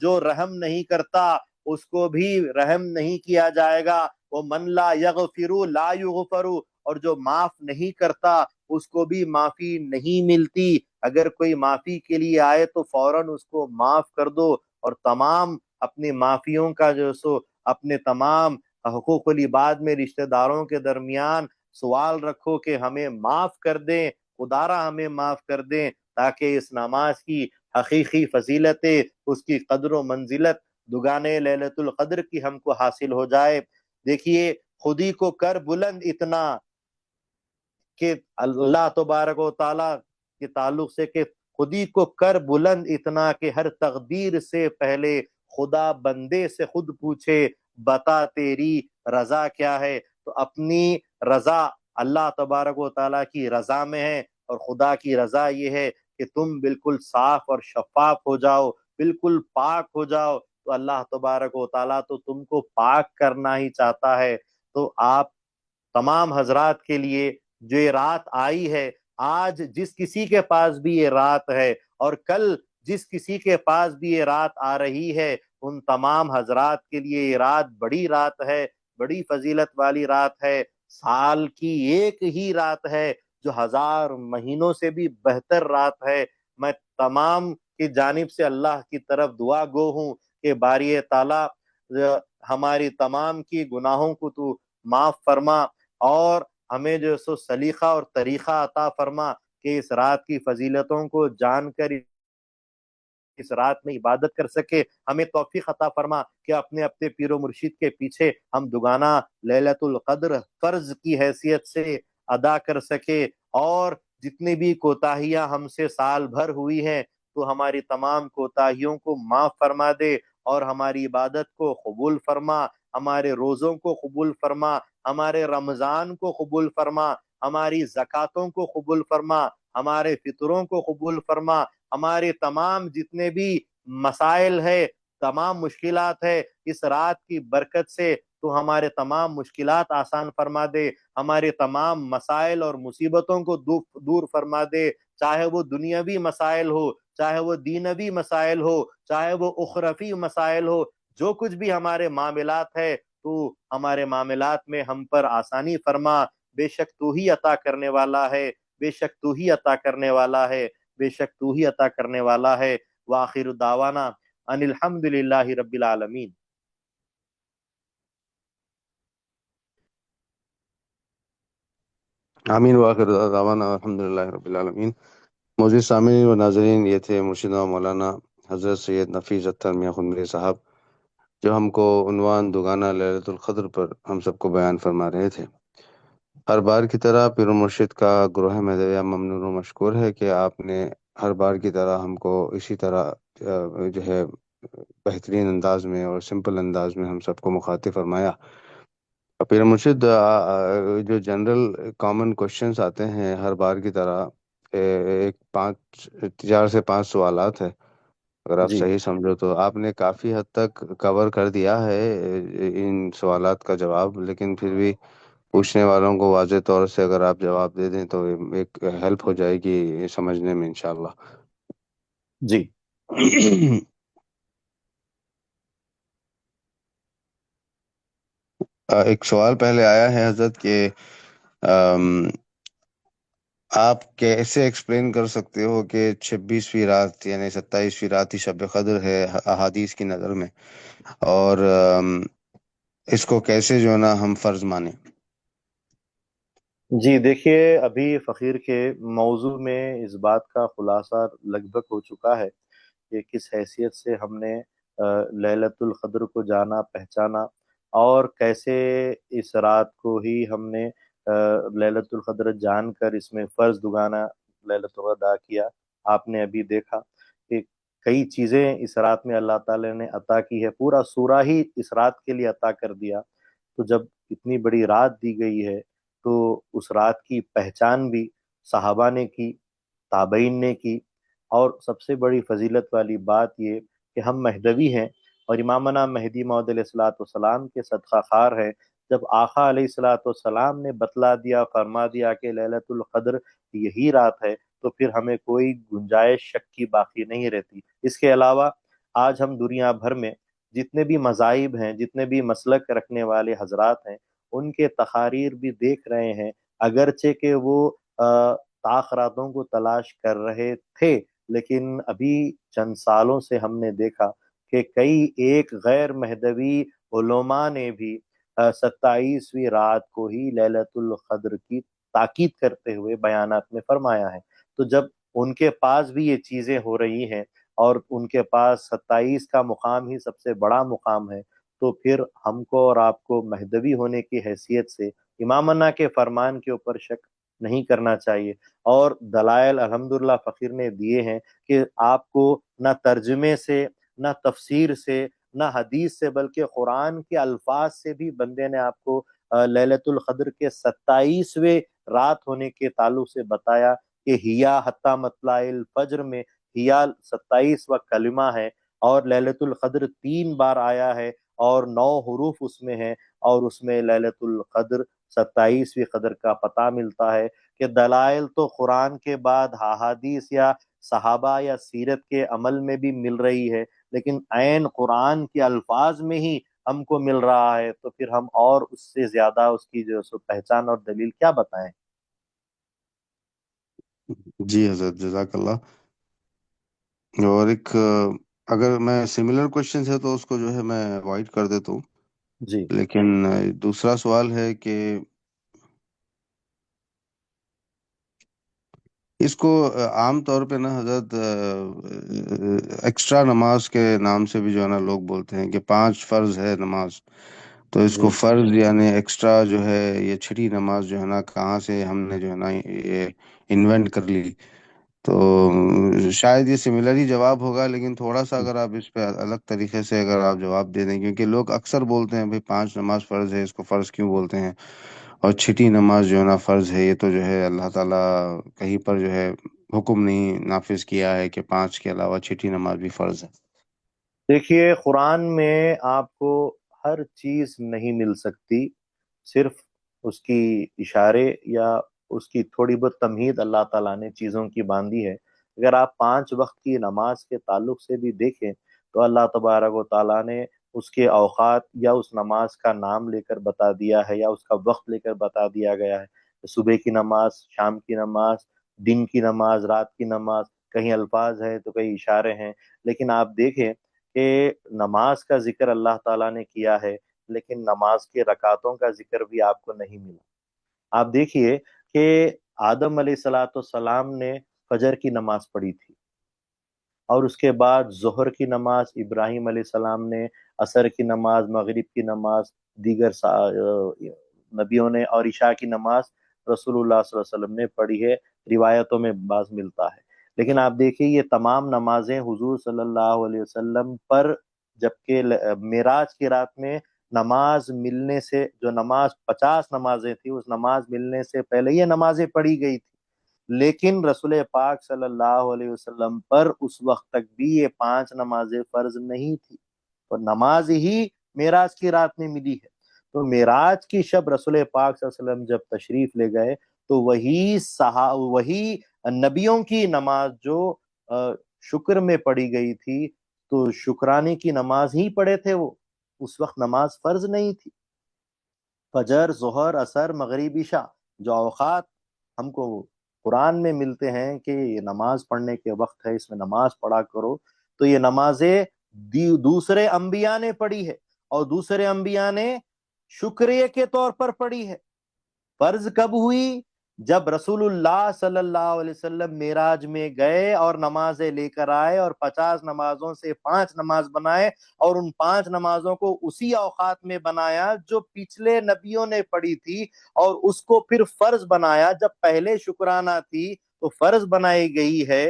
جو رحم نہیں کرتا اس کو بھی رحم نہیں کیا جائے گا۔ وہ من لا یغفر لا یغفر، اور جو معاف نہیں کرتا اس کو بھی معافی نہیں ملتی۔ اگر کوئی معافی کے لیے آئے تو فوراً اس کو معاف کر دو، اور تمام اپنی معافیوں کا جو سو اپنے تمام حقوق العباد میں رشتہ داروں کے درمیان سوال رکھو کہ ہمیں معاف کر دیں، خدارا ہمیں معاف کر دیں، تاکہ اس نماز کی حقیقی فضیلتیں، اس کی قدر و منزلت دگانے لیلۃ القدر کی ہم کو حاصل ہو جائے۔ دیکھیے خودی کو کر بلند اتنا کہ اللہ تبارک و تعالی کے تعلق سے، کہ خودی کو کر بلند اتنا کہ ہر تقدیر سے پہلے خدا بندے سے خود پوچھے بتا تیری رضا کیا ہے۔ تو اپنی رضا اللہ تبارک و تعالیٰ کی رضا میں ہے، اور خدا کی رضا یہ ہے کہ تم بالکل صاف اور شفاف ہو جاؤ، بالکل پاک ہو جاؤ۔ تو اللہ تبارک و تعالیٰ تو تم کو پاک کرنا ہی چاہتا ہے۔ تو آپ تمام حضرات کے لیے جو یہ رات آئی ہے، آج جس کسی کے پاس بھی یہ رات ہے، اور کل جس کسی کے پاس بھی یہ رات آ رہی ہے، ان تمام حضرات کے لیے یہ رات بڑی رات ہے، بڑی فضیلت والی رات ہے، سال کی ایک ہی رات ہے جو 1000 مہینوں سے بھی بہتر رات ہے۔ میں تمام کی جانب سے اللہ کی طرف دعا گو ہوں کہ باری تعالیٰ ہماری تمام کی گناہوں کو تو معاف فرما، اور ہمیں جو سو سلیقہ اور طریقہ عطا فرما کہ اس رات کی فضیلتوں کو جان کر اس رات میں عبادت کر سکے۔ ہمیں توفیق عطا فرما کہ اپنے اپنے پیر و مرشید کے پیچھے ہم دگانا لیلۃ القدر فرض کی حیثیت سے ادا کر سکے، اور جتنی بھی کوتاہیاں ہم سے سال بھر ہوئی ہیں تو ہماری تمام کوتاہیوں کو معاف فرما دے، اور ہماری عبادت کو قبول فرما، ہمارے روزوں کو قبول فرما، ہمارے رمضان کو قبول فرما، ہماری زکاتوں کو قبول فرما، ہمارے فطروں کو قبول فرما، ہمارے تمام جتنے بھی مسائل ہے، تمام مشکلات ہے، اس رات کی برکت سے تو ہمارے تمام مشکلات آسان فرما دے، ہمارے تمام مسائل اور مصیبتوں کو دور فرما دے، چاہے وہ دنیاوی مسائل ہو، چاہے وہ دینوی مسائل ہو، چاہے وہ اخروی مسائل ہو، جو کچھ بھی ہمارے معاملات ہے تو ہمارے معاملات میں ہم پر آسانی فرما۔ بے شک تو ہی عطا کرنے والا ہے، بے شک تو ہی عطا کرنے والا ہے، بے شک تو ہی عطا کرنے والا ہے۔ وآخر دعوانا ان الحمد للہ رب العالمین۔ آمین وآخر دعوانا الحمد للہ رب العالمین۔ معزز سامعین و ناظرین، یہ تھے مرشد و مولانا حضرت سید نفیس اختر میاں خنبری صاحب، جو ہم کو عنوان دگانا لیلۃ القدر پر ہم سب کو بیان فرما رہے تھے۔ ہر بار کی طرح پیر و مرشد کا گروہ مہدویہ ممنون و مشکور ہے کہ آپ نے ہر بار کی طرح ہم کو اسی طرح جو ہے بہترین انداز میں اور سمپل انداز میں ہم سب کو مخاطب فرمایا۔ پیر مرشد، جو جنرل کامن کوشچنس آتے ہیں ہر بار کی طرح، ایک 4 سے 5 سوالات ہے، اگر آپ جی صحیح سمجھو تو آپ نے کافی حد تک کور کر دیا ہے ان سوالات کا جواب، لیکن پھر بھی پوچھنے والوں کو واضح طور سے اگر آپ جواب دے دیں تو ایک ہیلپ ہو جائے گی یہ سمجھنے میں انشاءاللہ۔ جی ایک سوال پہلے آیا ہے حضرت کہ آپ کیسے ایکسپلین کر سکتے ہو کہ 26ویں رات یعنی 27ویں رات ہی شب قدر ہے احادیث کی نظر میں، اور اس کو کیسے جو ہے نا ہم فرض مانیں؟ جی دیکھیے، ابھی فقیر کے موضوع میں اس بات کا خلاصہ لگ بھگ ہو چکا ہے کہ کس حیثیت سے ہم نے ليلۃ القدر کو جانا پہچانا، اور کیسے اس رات کو ہی ہم نے ليلۃ القدر جان کر اس میں فرض دگانا ليلۃ القدر ادا کیا۔ آپ نے ابھی دیکھا کہ کئی چیزیں اس رات میں اللہ تعالی نے عطا کی ہے، پورا سورہ ہی اس رات کے لیے عطا کر دیا۔ تو جب اتنی بڑی رات دی گئی ہے تو اس رات کی پہچان بھی صحابہ نے کی، تابعین نے کی، اور سب سے بڑی فضیلت والی بات یہ کہ ہم مہدوی ہیں اور امامنا مہدی موعود علیہ الصلوۃ والسلام کے صدقہ خار ہیں۔ جب آقا علیہ الصلوۃ والسلام نے بتلا دیا، فرما دیا کہ ليلۃ القدر یہی رات ہے، تو پھر ہمیں کوئی گنجائش شک کی باقی نہیں رہتی۔ اس کے علاوہ آج ہم دنیا بھر میں جتنے بھی مذاہب ہیں، جتنے بھی مسلک رکھنے والے حضرات ہیں، ان کے تقاریر بھی دیکھ رہے ہیں، اگرچہ کہ وہ تاخراتوں کو تلاش کر رہے تھے، لیکن ابھی چند سالوں سے ہم نے دیکھا کہ کئی ایک غیر مہدوی علماء نے بھی 27ویں رات کو ہی ليلۃ القدر کی تاکید کرتے ہوئے بیانات میں فرمایا ہے۔ تو جب ان کے پاس بھی یہ چیزیں ہو رہی ہیں اور ان کے پاس 27 کا مقام ہی سب سے بڑا مقام ہے، تو پھر ہم کو اور آپ کو مہدوی ہونے کی حیثیت سے امامنا کے فرمان کے اوپر شک نہیں کرنا چاہیے۔ اور دلائل الحمدللہ فقیر نے دیے ہیں کہ آپ کو نہ ترجمے سے، نہ تفسیر سے، نہ حدیث سے، بلکہ قرآن کے الفاظ سے بھی بندے نے آپ کو ليلۃ القدر کے 27ویں رات ہونے کے تعلق سے بتایا کہ ہیا حتی مطلع الفجر میں ہیا 27واں کلمہ ہے، اور ليلۃ القدر 3 بار آیا ہے اور 9 حروف اس میں ہیں، اور اس میں ليلۃ القدر 27ویں قدر کا پتہ ملتا ہے کہ دلائل تو قرآن کے بعد احادیث یا صحابہ یا سیرت کے عمل میں بھی مل رہی ہے، لیکن عین قرآن کے الفاظ میں ہی ہم کو مل رہا ہے، تو پھر ہم اور اس سے زیادہ اس کی جو سو پہچان اور دلیل کیا بتائیں۔ جی حضرت، جزاک اللہ۔ اور ایک اگر میں سملر کوشچن ہے تو اس کو جو ہے میں اوائڈ کر دیتا ہوں، جی لیکن دوسرا سوال ہے کہ اس کو عام طور پہ نا حضرت ایکسٹرا نماز کے نام سے بھی جو ہے نا لوگ بولتے ہیں کہ 5 فرض ہے نماز، تو اس کو جی فرض یعنی ایکسٹرا جو ہے یہ چھٹی نماز جو ہے نا کہاں سے ہم نے جو ہے نا یہ انوینٹ کر لی؟ تو شاید یہ سملر ہی جواب ہوگا، لیکن تھوڑا سا اگر آپ اس پہ الگ طریقے سے اگر آپ جواب دے دیں، کیونکہ لوگ اکثر بولتے ہیں بھائی 5 نماز فرض ہے، اس کو فرض کیوں بولتے ہیں؟ اور چھٹی نماز جو ہے نا فرض ہے، یہ تو جو ہے اللہ تعالیٰ کہیں پر جو ہے حکم نہیں نافذ کیا ہے کہ 5 کے علاوہ چھٹی نماز بھی فرض ہے۔ دیکھیے، قرآن میں آپ کو ہر چیز نہیں مل سکتی، صرف اس کی اشارے یا اس کی تھوڑی بہت تمہید اللہ تعالیٰ نے چیزوں کی باندھی ہے۔ اگر آپ 5 وقت کی نماز کے تعلق سے بھی دیکھیں تو اللہ تبارک و تعالیٰ نے اس کے اوقات یا اس نماز کا نام لے کر بتا دیا ہے، یا اس کا وقت لے کر بتا دیا گیا ہے۔ صبح کی نماز، شام کی نماز، دن کی نماز، رات کی نماز، کہیں الفاظ ہیں تو کہیں اشارے ہیں، لیکن آپ دیکھیں کہ نماز کا ذکر اللہ تعالیٰ نے کیا ہے، لیکن نماز کے رکعتوں کا ذکر بھی آپ کو نہیں ملا۔ آپ دیکھیے کہ آدم علیہ الصلوۃ والسلام نے فجر کی نماز پڑھی تھی، اور اس کے بعد ظہر کی نماز ابراہیم علیہ السلام نے، عصر کی نماز، مغرب کی نماز دیگر نبیوں نے، اور عشاء کی نماز رسول اللہ صلی اللہ علیہ وسلم نے پڑھی ہے، روایتوں میں بعض ملتا ہے۔ لیکن آپ دیکھیے یہ تمام نمازیں حضور صلی اللہ علیہ وسلم پر، جبکہ معراج کی رات میں نماز ملنے سے، جو نماز 50 نمازیں تھی، اس نماز ملنے سے پہلے یہ نمازیں پڑھی گئی تھی، لیکن رسول پاک صلی اللہ علیہ وسلم پر اس وقت تک بھی یہ 5 نمازیں فرض نہیں تھی، اور نماز ہی معراج کی رات میں ملی ہے۔ تو معراج کی شب رسول پاک صلی اللہ علیہ وسلم جب تشریف لے گئے تو وہی نبیوں کی نماز جو شکر میں پڑھی گئی تھی، تو شکرانے کی نماز ہی پڑھے تھے وہ، اس وقت نماز فرض نہیں تھی۔ فجر، ظہر، عصر، مغرب، عشاء، جو اوقات ہم کو قرآن میں ملتے ہیں کہ یہ نماز پڑھنے کے وقت ہے، اس میں نماز پڑھا کرو، تو یہ نمازیں دوسرے انبیاء نے پڑھی ہے، اور دوسرے انبیاء نے شکریہ کے طور پر پڑھی ہے۔ فرض کب ہوئی؟ جب رسول اللہ صلی اللہ علیہ وسلم معراج میں گئے اور نمازیں لے کر آئے، اور 50 نمازوں سے 5 نماز بنائے، اور ان 5 نمازوں کو اسی اوقات میں بنایا جو پچھلے نبیوں نے پڑھی تھی، اور اس کو پھر فرض بنایا۔ جب پہلے شکرانہ تھی تو فرض بنائی گئی ہے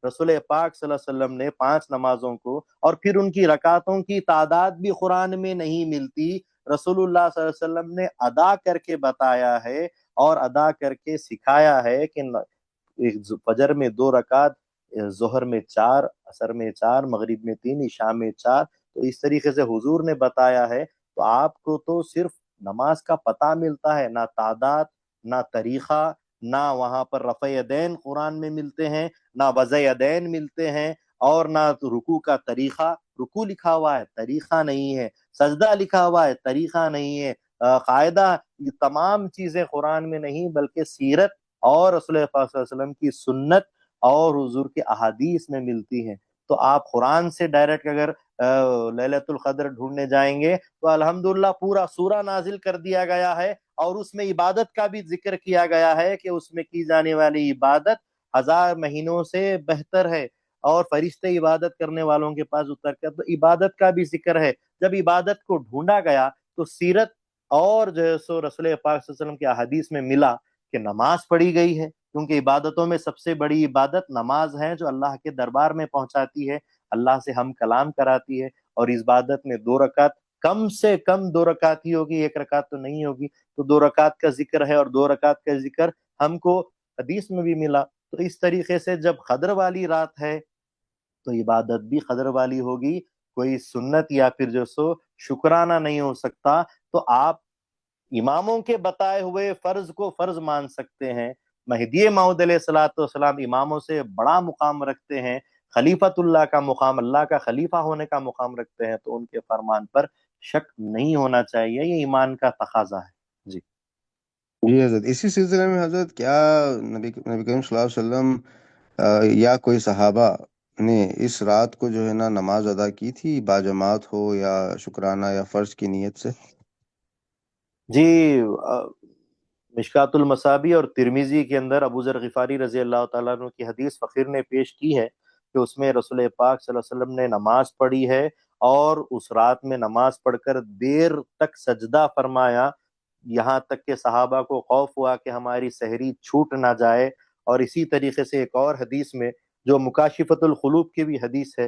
رسول پاک صلی اللہ علیہ وسلم نے 5 نمازوں کو، اور پھر ان کی رکعتوں کی تعداد بھی قرآن میں نہیں ملتی، رسول اللہ صلی اللہ علیہ وسلم نے ادا کر کے بتایا ہے اور ادا کر کے سکھایا ہے کہ فجر میں 2 رکعت، ظہر میں 4، عصر میں 4، مغرب میں 3، عشاء میں 4، تو اس طریقے سے حضور نے بتایا ہے۔ تو آپ کو تو صرف نماز کا پتہ ملتا ہے، نہ تعداد، نہ طریقہ، نہ وہاں پر رفع یدین قرآن میں ملتے ہیں، نہ وضع یدین ملتے ہیں، اور نہ رکوع کا طریقہ۔ رکوع لکھا ہوا ہے، طریقہ نہیں ہے، سجدہ لکھا ہوا ہے، طریقہ نہیں ہے، قاعدہ، یہ تمام چیزیں قرآن میں نہیں بلکہ سیرت اور رسول پاک صلی اللہ علیہ وسلم کی سنت اور حضور کے احادیث میں ملتی ہیں۔ تو آپ قرآن سے ڈائریکٹ اگر لیلۃ القدر ڈھونڈنے جائیں گے تو الحمدللہ پورا سورہ نازل کر دیا گیا ہے، اور اس میں عبادت کا بھی ذکر کیا گیا ہے کہ اس میں کی جانے والی عبادت 1000 مہینوں سے بہتر ہے، اور فرشتے عبادت کرنے والوں کے پاس اتر کر تو عبادت کا بھی ذکر ہے۔ جب عبادت کو ڈھونڈا گیا تو سیرت اور جو ہے سو رسول پاک صلی اللہ علیہ وسلم کے احادیث میں ملا کہ نماز پڑھی گئی ہے، کیونکہ عبادتوں میں سب سے بڑی عبادت نماز ہے، جو اللہ کے دربار میں پہنچاتی ہے، اللہ سے ہم کلام کراتی ہے، اور اس عبادت میں 2 رکعت، کم سے کم 2 رکعت ہی ہوگی، 1 رکعت تو نہیں ہوگی، تو 2 رکعت کا ذکر ہے، اور 2 رکعت کا ذکر ہم کو حدیث میں بھی ملا۔ تو اس طریقے سے جب قدر والی رات ہے تو عبادت بھی قدر والی ہوگی، کوئی سنت یا پھر جو سو شکرانہ نہیں ہو سکتا۔ تو آپ اماموں کے بتائے ہوئے فرض کو فرض مان سکتے ہیں۔ مہدی موعود علیہ الصلوۃ والسلام اماموں سے بڑا مقام رکھتے ہیں، خلیفۃ اللہ کا مقام، اللہ کا خلیفہ ہونے کا مقام رکھتے ہیں، تو ان کے فرمان پر شک نہیں ہونا چاہیے، یہ ایمان کا تقاضا ہے۔ جی جی حضرت، اسی سلسلے میں حضرت، کیا نبی کریم صلی اللہ علیہ وسلم یا کوئی صحابہ نے اس رات کو جو ہے نا نماز ادا کی تھی، باجماعت ہو یا شکرانہ یا فرض کی نیت سے؟ جی مشکات المصابیح اور ترمیزی کے اندر ابو ذر غفاری رضی اللہ تعالیٰ عنہ کی حدیث فقیر نے پیش کی ہے کہ اس میں رسول پاک صلی اللہ علیہ وسلم نے نماز پڑھی ہے، اور اس رات میں نماز پڑھ کر دیر تک سجدہ فرمایا، یہاں تک کہ صحابہ کو خوف ہوا کہ ہماری سحری چھوٹ نہ جائے۔ اور اسی طریقے سے ایک اور حدیث میں جو مکاشفت القلوب کی بھی حدیث ہے،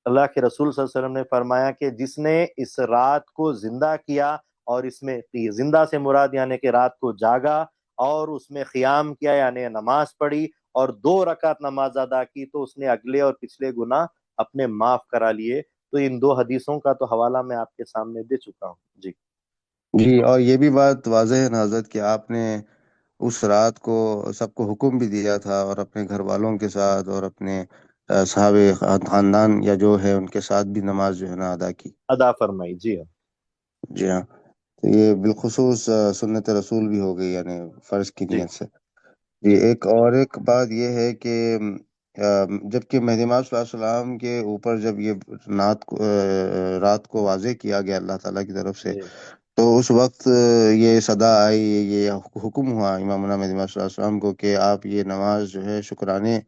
اللہ کے رسول صلی اللہ علیہ وسلم نے فرمایا کہ جس نے اس رات کو زندہ کیا، اور اس میں زندہ سے مراد یعنی کہ رات کو جاگا اور اس میں قیام کیا یعنی نماز پڑھی اور 2 رکعت نماز ادا کی، تو اس نے اگلے اور پچھلے گناہ اپنے معاف کرا لیے۔ تو ان 2 حدیثوں کا تو حوالہ میں آپ کے سامنے دے چکا ہوں۔ جی جی، اور یہ بھی بات واضح ہے نا حضرت کہ آپ نے اس رات کو سب کو حکم بھی دیا تھا، اور اپنے گھر والوں کے ساتھ اور اپنے صحاب خاندان یا جو ہے ان کے ساتھ بھی نماز جو ہے نا ادا کی۔ ادا فرمائی۔ جی ہاں جی ہاں، تو یہ بالخصوص سنت رسول بھی ہو گئی، یعنی فرض کی جی نیت سے۔ جی، ایک بات یہ ہے کہ جب کہ مہدی ماؤد صلی اللہ علیہ وسلم کے اوپر جب یہ رات کو واضح کیا گیا اللہ تعالیٰ کی طرف سے، جی تو اس وقت یہ صدا آئی، یہ حکم ہوا امامنا مہدی ماؤد صلی اللہ علیہ وسلم کو کہ آپ یہ نماز جو ہے شکرانے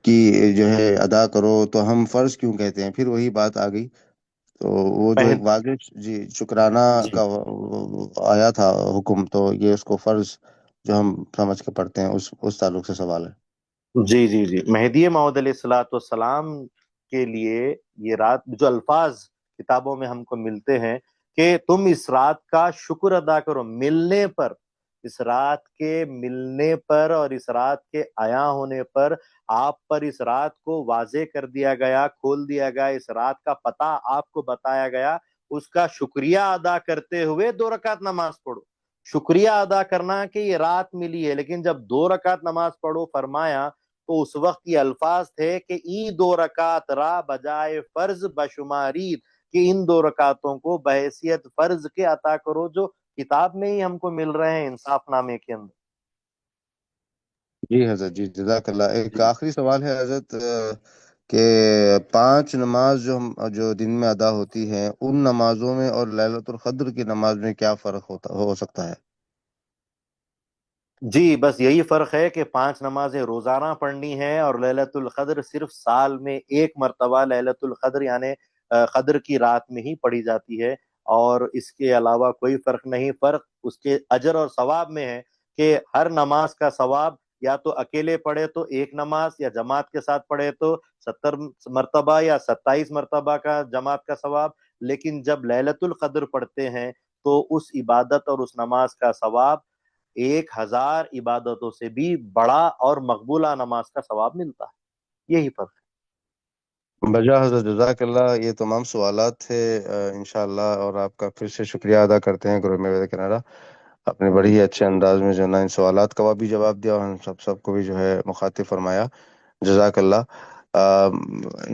کی جو ہے ادا کرو، تو ہم فرض کیوں کہتے ہیں؟ پھر وہی بات آ گئی، تو وہ جو ایک واضح جی شکرانہ جی کا آیا تھا حکم، تو یہ اس کو فرض جو ہم سمجھ کے پڑھتے ہیں، اس تعلق سے سوال ہے۔ جی جی جی مہدی موعود علیہ الصلوۃ والسلام کے لیے یہ رات، جو الفاظ کتابوں میں ہم کو ملتے ہیں کہ تم اس رات کا شکر ادا کرو، ملنے پر، اس رات کے ملنے پر اور اس رات کے عیاں ہونے پر آپ پر اس رات کو واضح کر دیا گیا، کھول دیا گیا، اس رات کا پتہ آپ کو بتایا گیا، اس کا شکریہ ادا کرتے ہوئے 2 رکعت نماز پڑھو۔ شکریہ ادا کرنا کہ یہ رات ملی ہے، لیکن جب 2 رکعت نماز پڑھو فرمایا تو اس وقت یہ الفاظ تھے کہ ای 2 رکعت را بجائے فرض بشمارید، کہ ان 2 رکعتوں کو بحیثیت فرض کے عطا کرو، جو کتاب میں ہی ہم کو مل رہے ہیں انصاف نامے کے اندر۔ جی حضرت، جی جزاک اللہ. ایک آخری سوال ہے حضرت، کہ پانچ نماز جو دن میں ادا ہوتی ہیں، ان نمازوں میں اور لیلۃ القدر کی نماز میں کیا فرق ہو سکتا ہے؟ جی بس یہی فرق ہے کہ پانچ نمازیں روزانہ پڑھنی ہیں، اور ليلۃ القدر صرف سال میں ایک مرتبہ ليلۃ القدر یعنی قدر کی رات میں ہی پڑھی جاتی ہے، اور اس کے علاوہ کوئی فرق نہیں. فرق اس کے اجر اور ثواب میں ہے کہ ہر نماز کا ثواب یا تو اکیلے پڑھے تو ایک نماز، یا جماعت کے ساتھ پڑھے تو 70 مرتبہ یا 27 مرتبہ کا جماعت کا ثواب. لیکن جب ليلۃ القدر پڑھتے ہیں تو اس عبادت اور اس نماز کا ثواب 1000 عبادتوں سے بھی بڑا اور مقبولہ نماز کا ثواب ملتا ہے. یہی فرق ہے. بجا حضرت، جزاک اللہ. یہ تمام سوالات تھے انشاءاللہ، اور آپ کا پھر سے شکریہ ادا کرتے ہیں گروہ میں کینیڈا. آپ نے بڑی ہی اچھے انداز میں جو ہے نا ان سوالات کا بھی جواب دیا، اور ہم سب کو بھی جو ہے مخاطب فرمایا. جزاک اللہ.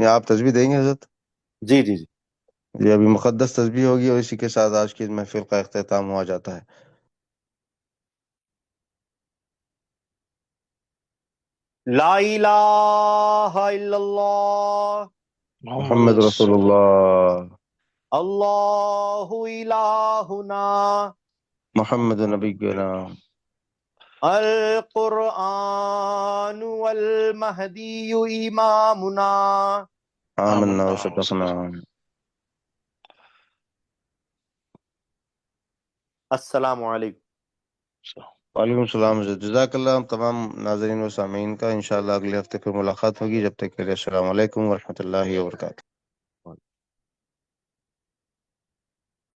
آپ تسبیح دیں گے حضرت؟ جی جی جی. یہ ابھی مقدس تسبیح ہوگی، اور اسی کے ساتھ آج کی اس محفل کا اختتام ہوا جاتا ہے. لا الہ الا اللہ، محمد محمد رسول رسول اللہ. اللہ الہنا، محمد نبینا. القرآن والمہدی امامنا. آمنا آمنا وصدقنا. وصدق. السلام علیکم. وعلیکم السلام حضرت. جزاک اللہ تمام ناظرین و سامعین کا. انشاءاللہ اگلے ہفتے پھر ملاقات ہوگی. جب تک کے لیے السلام علیکم ورحمۃ اللہ وبرکاتہ.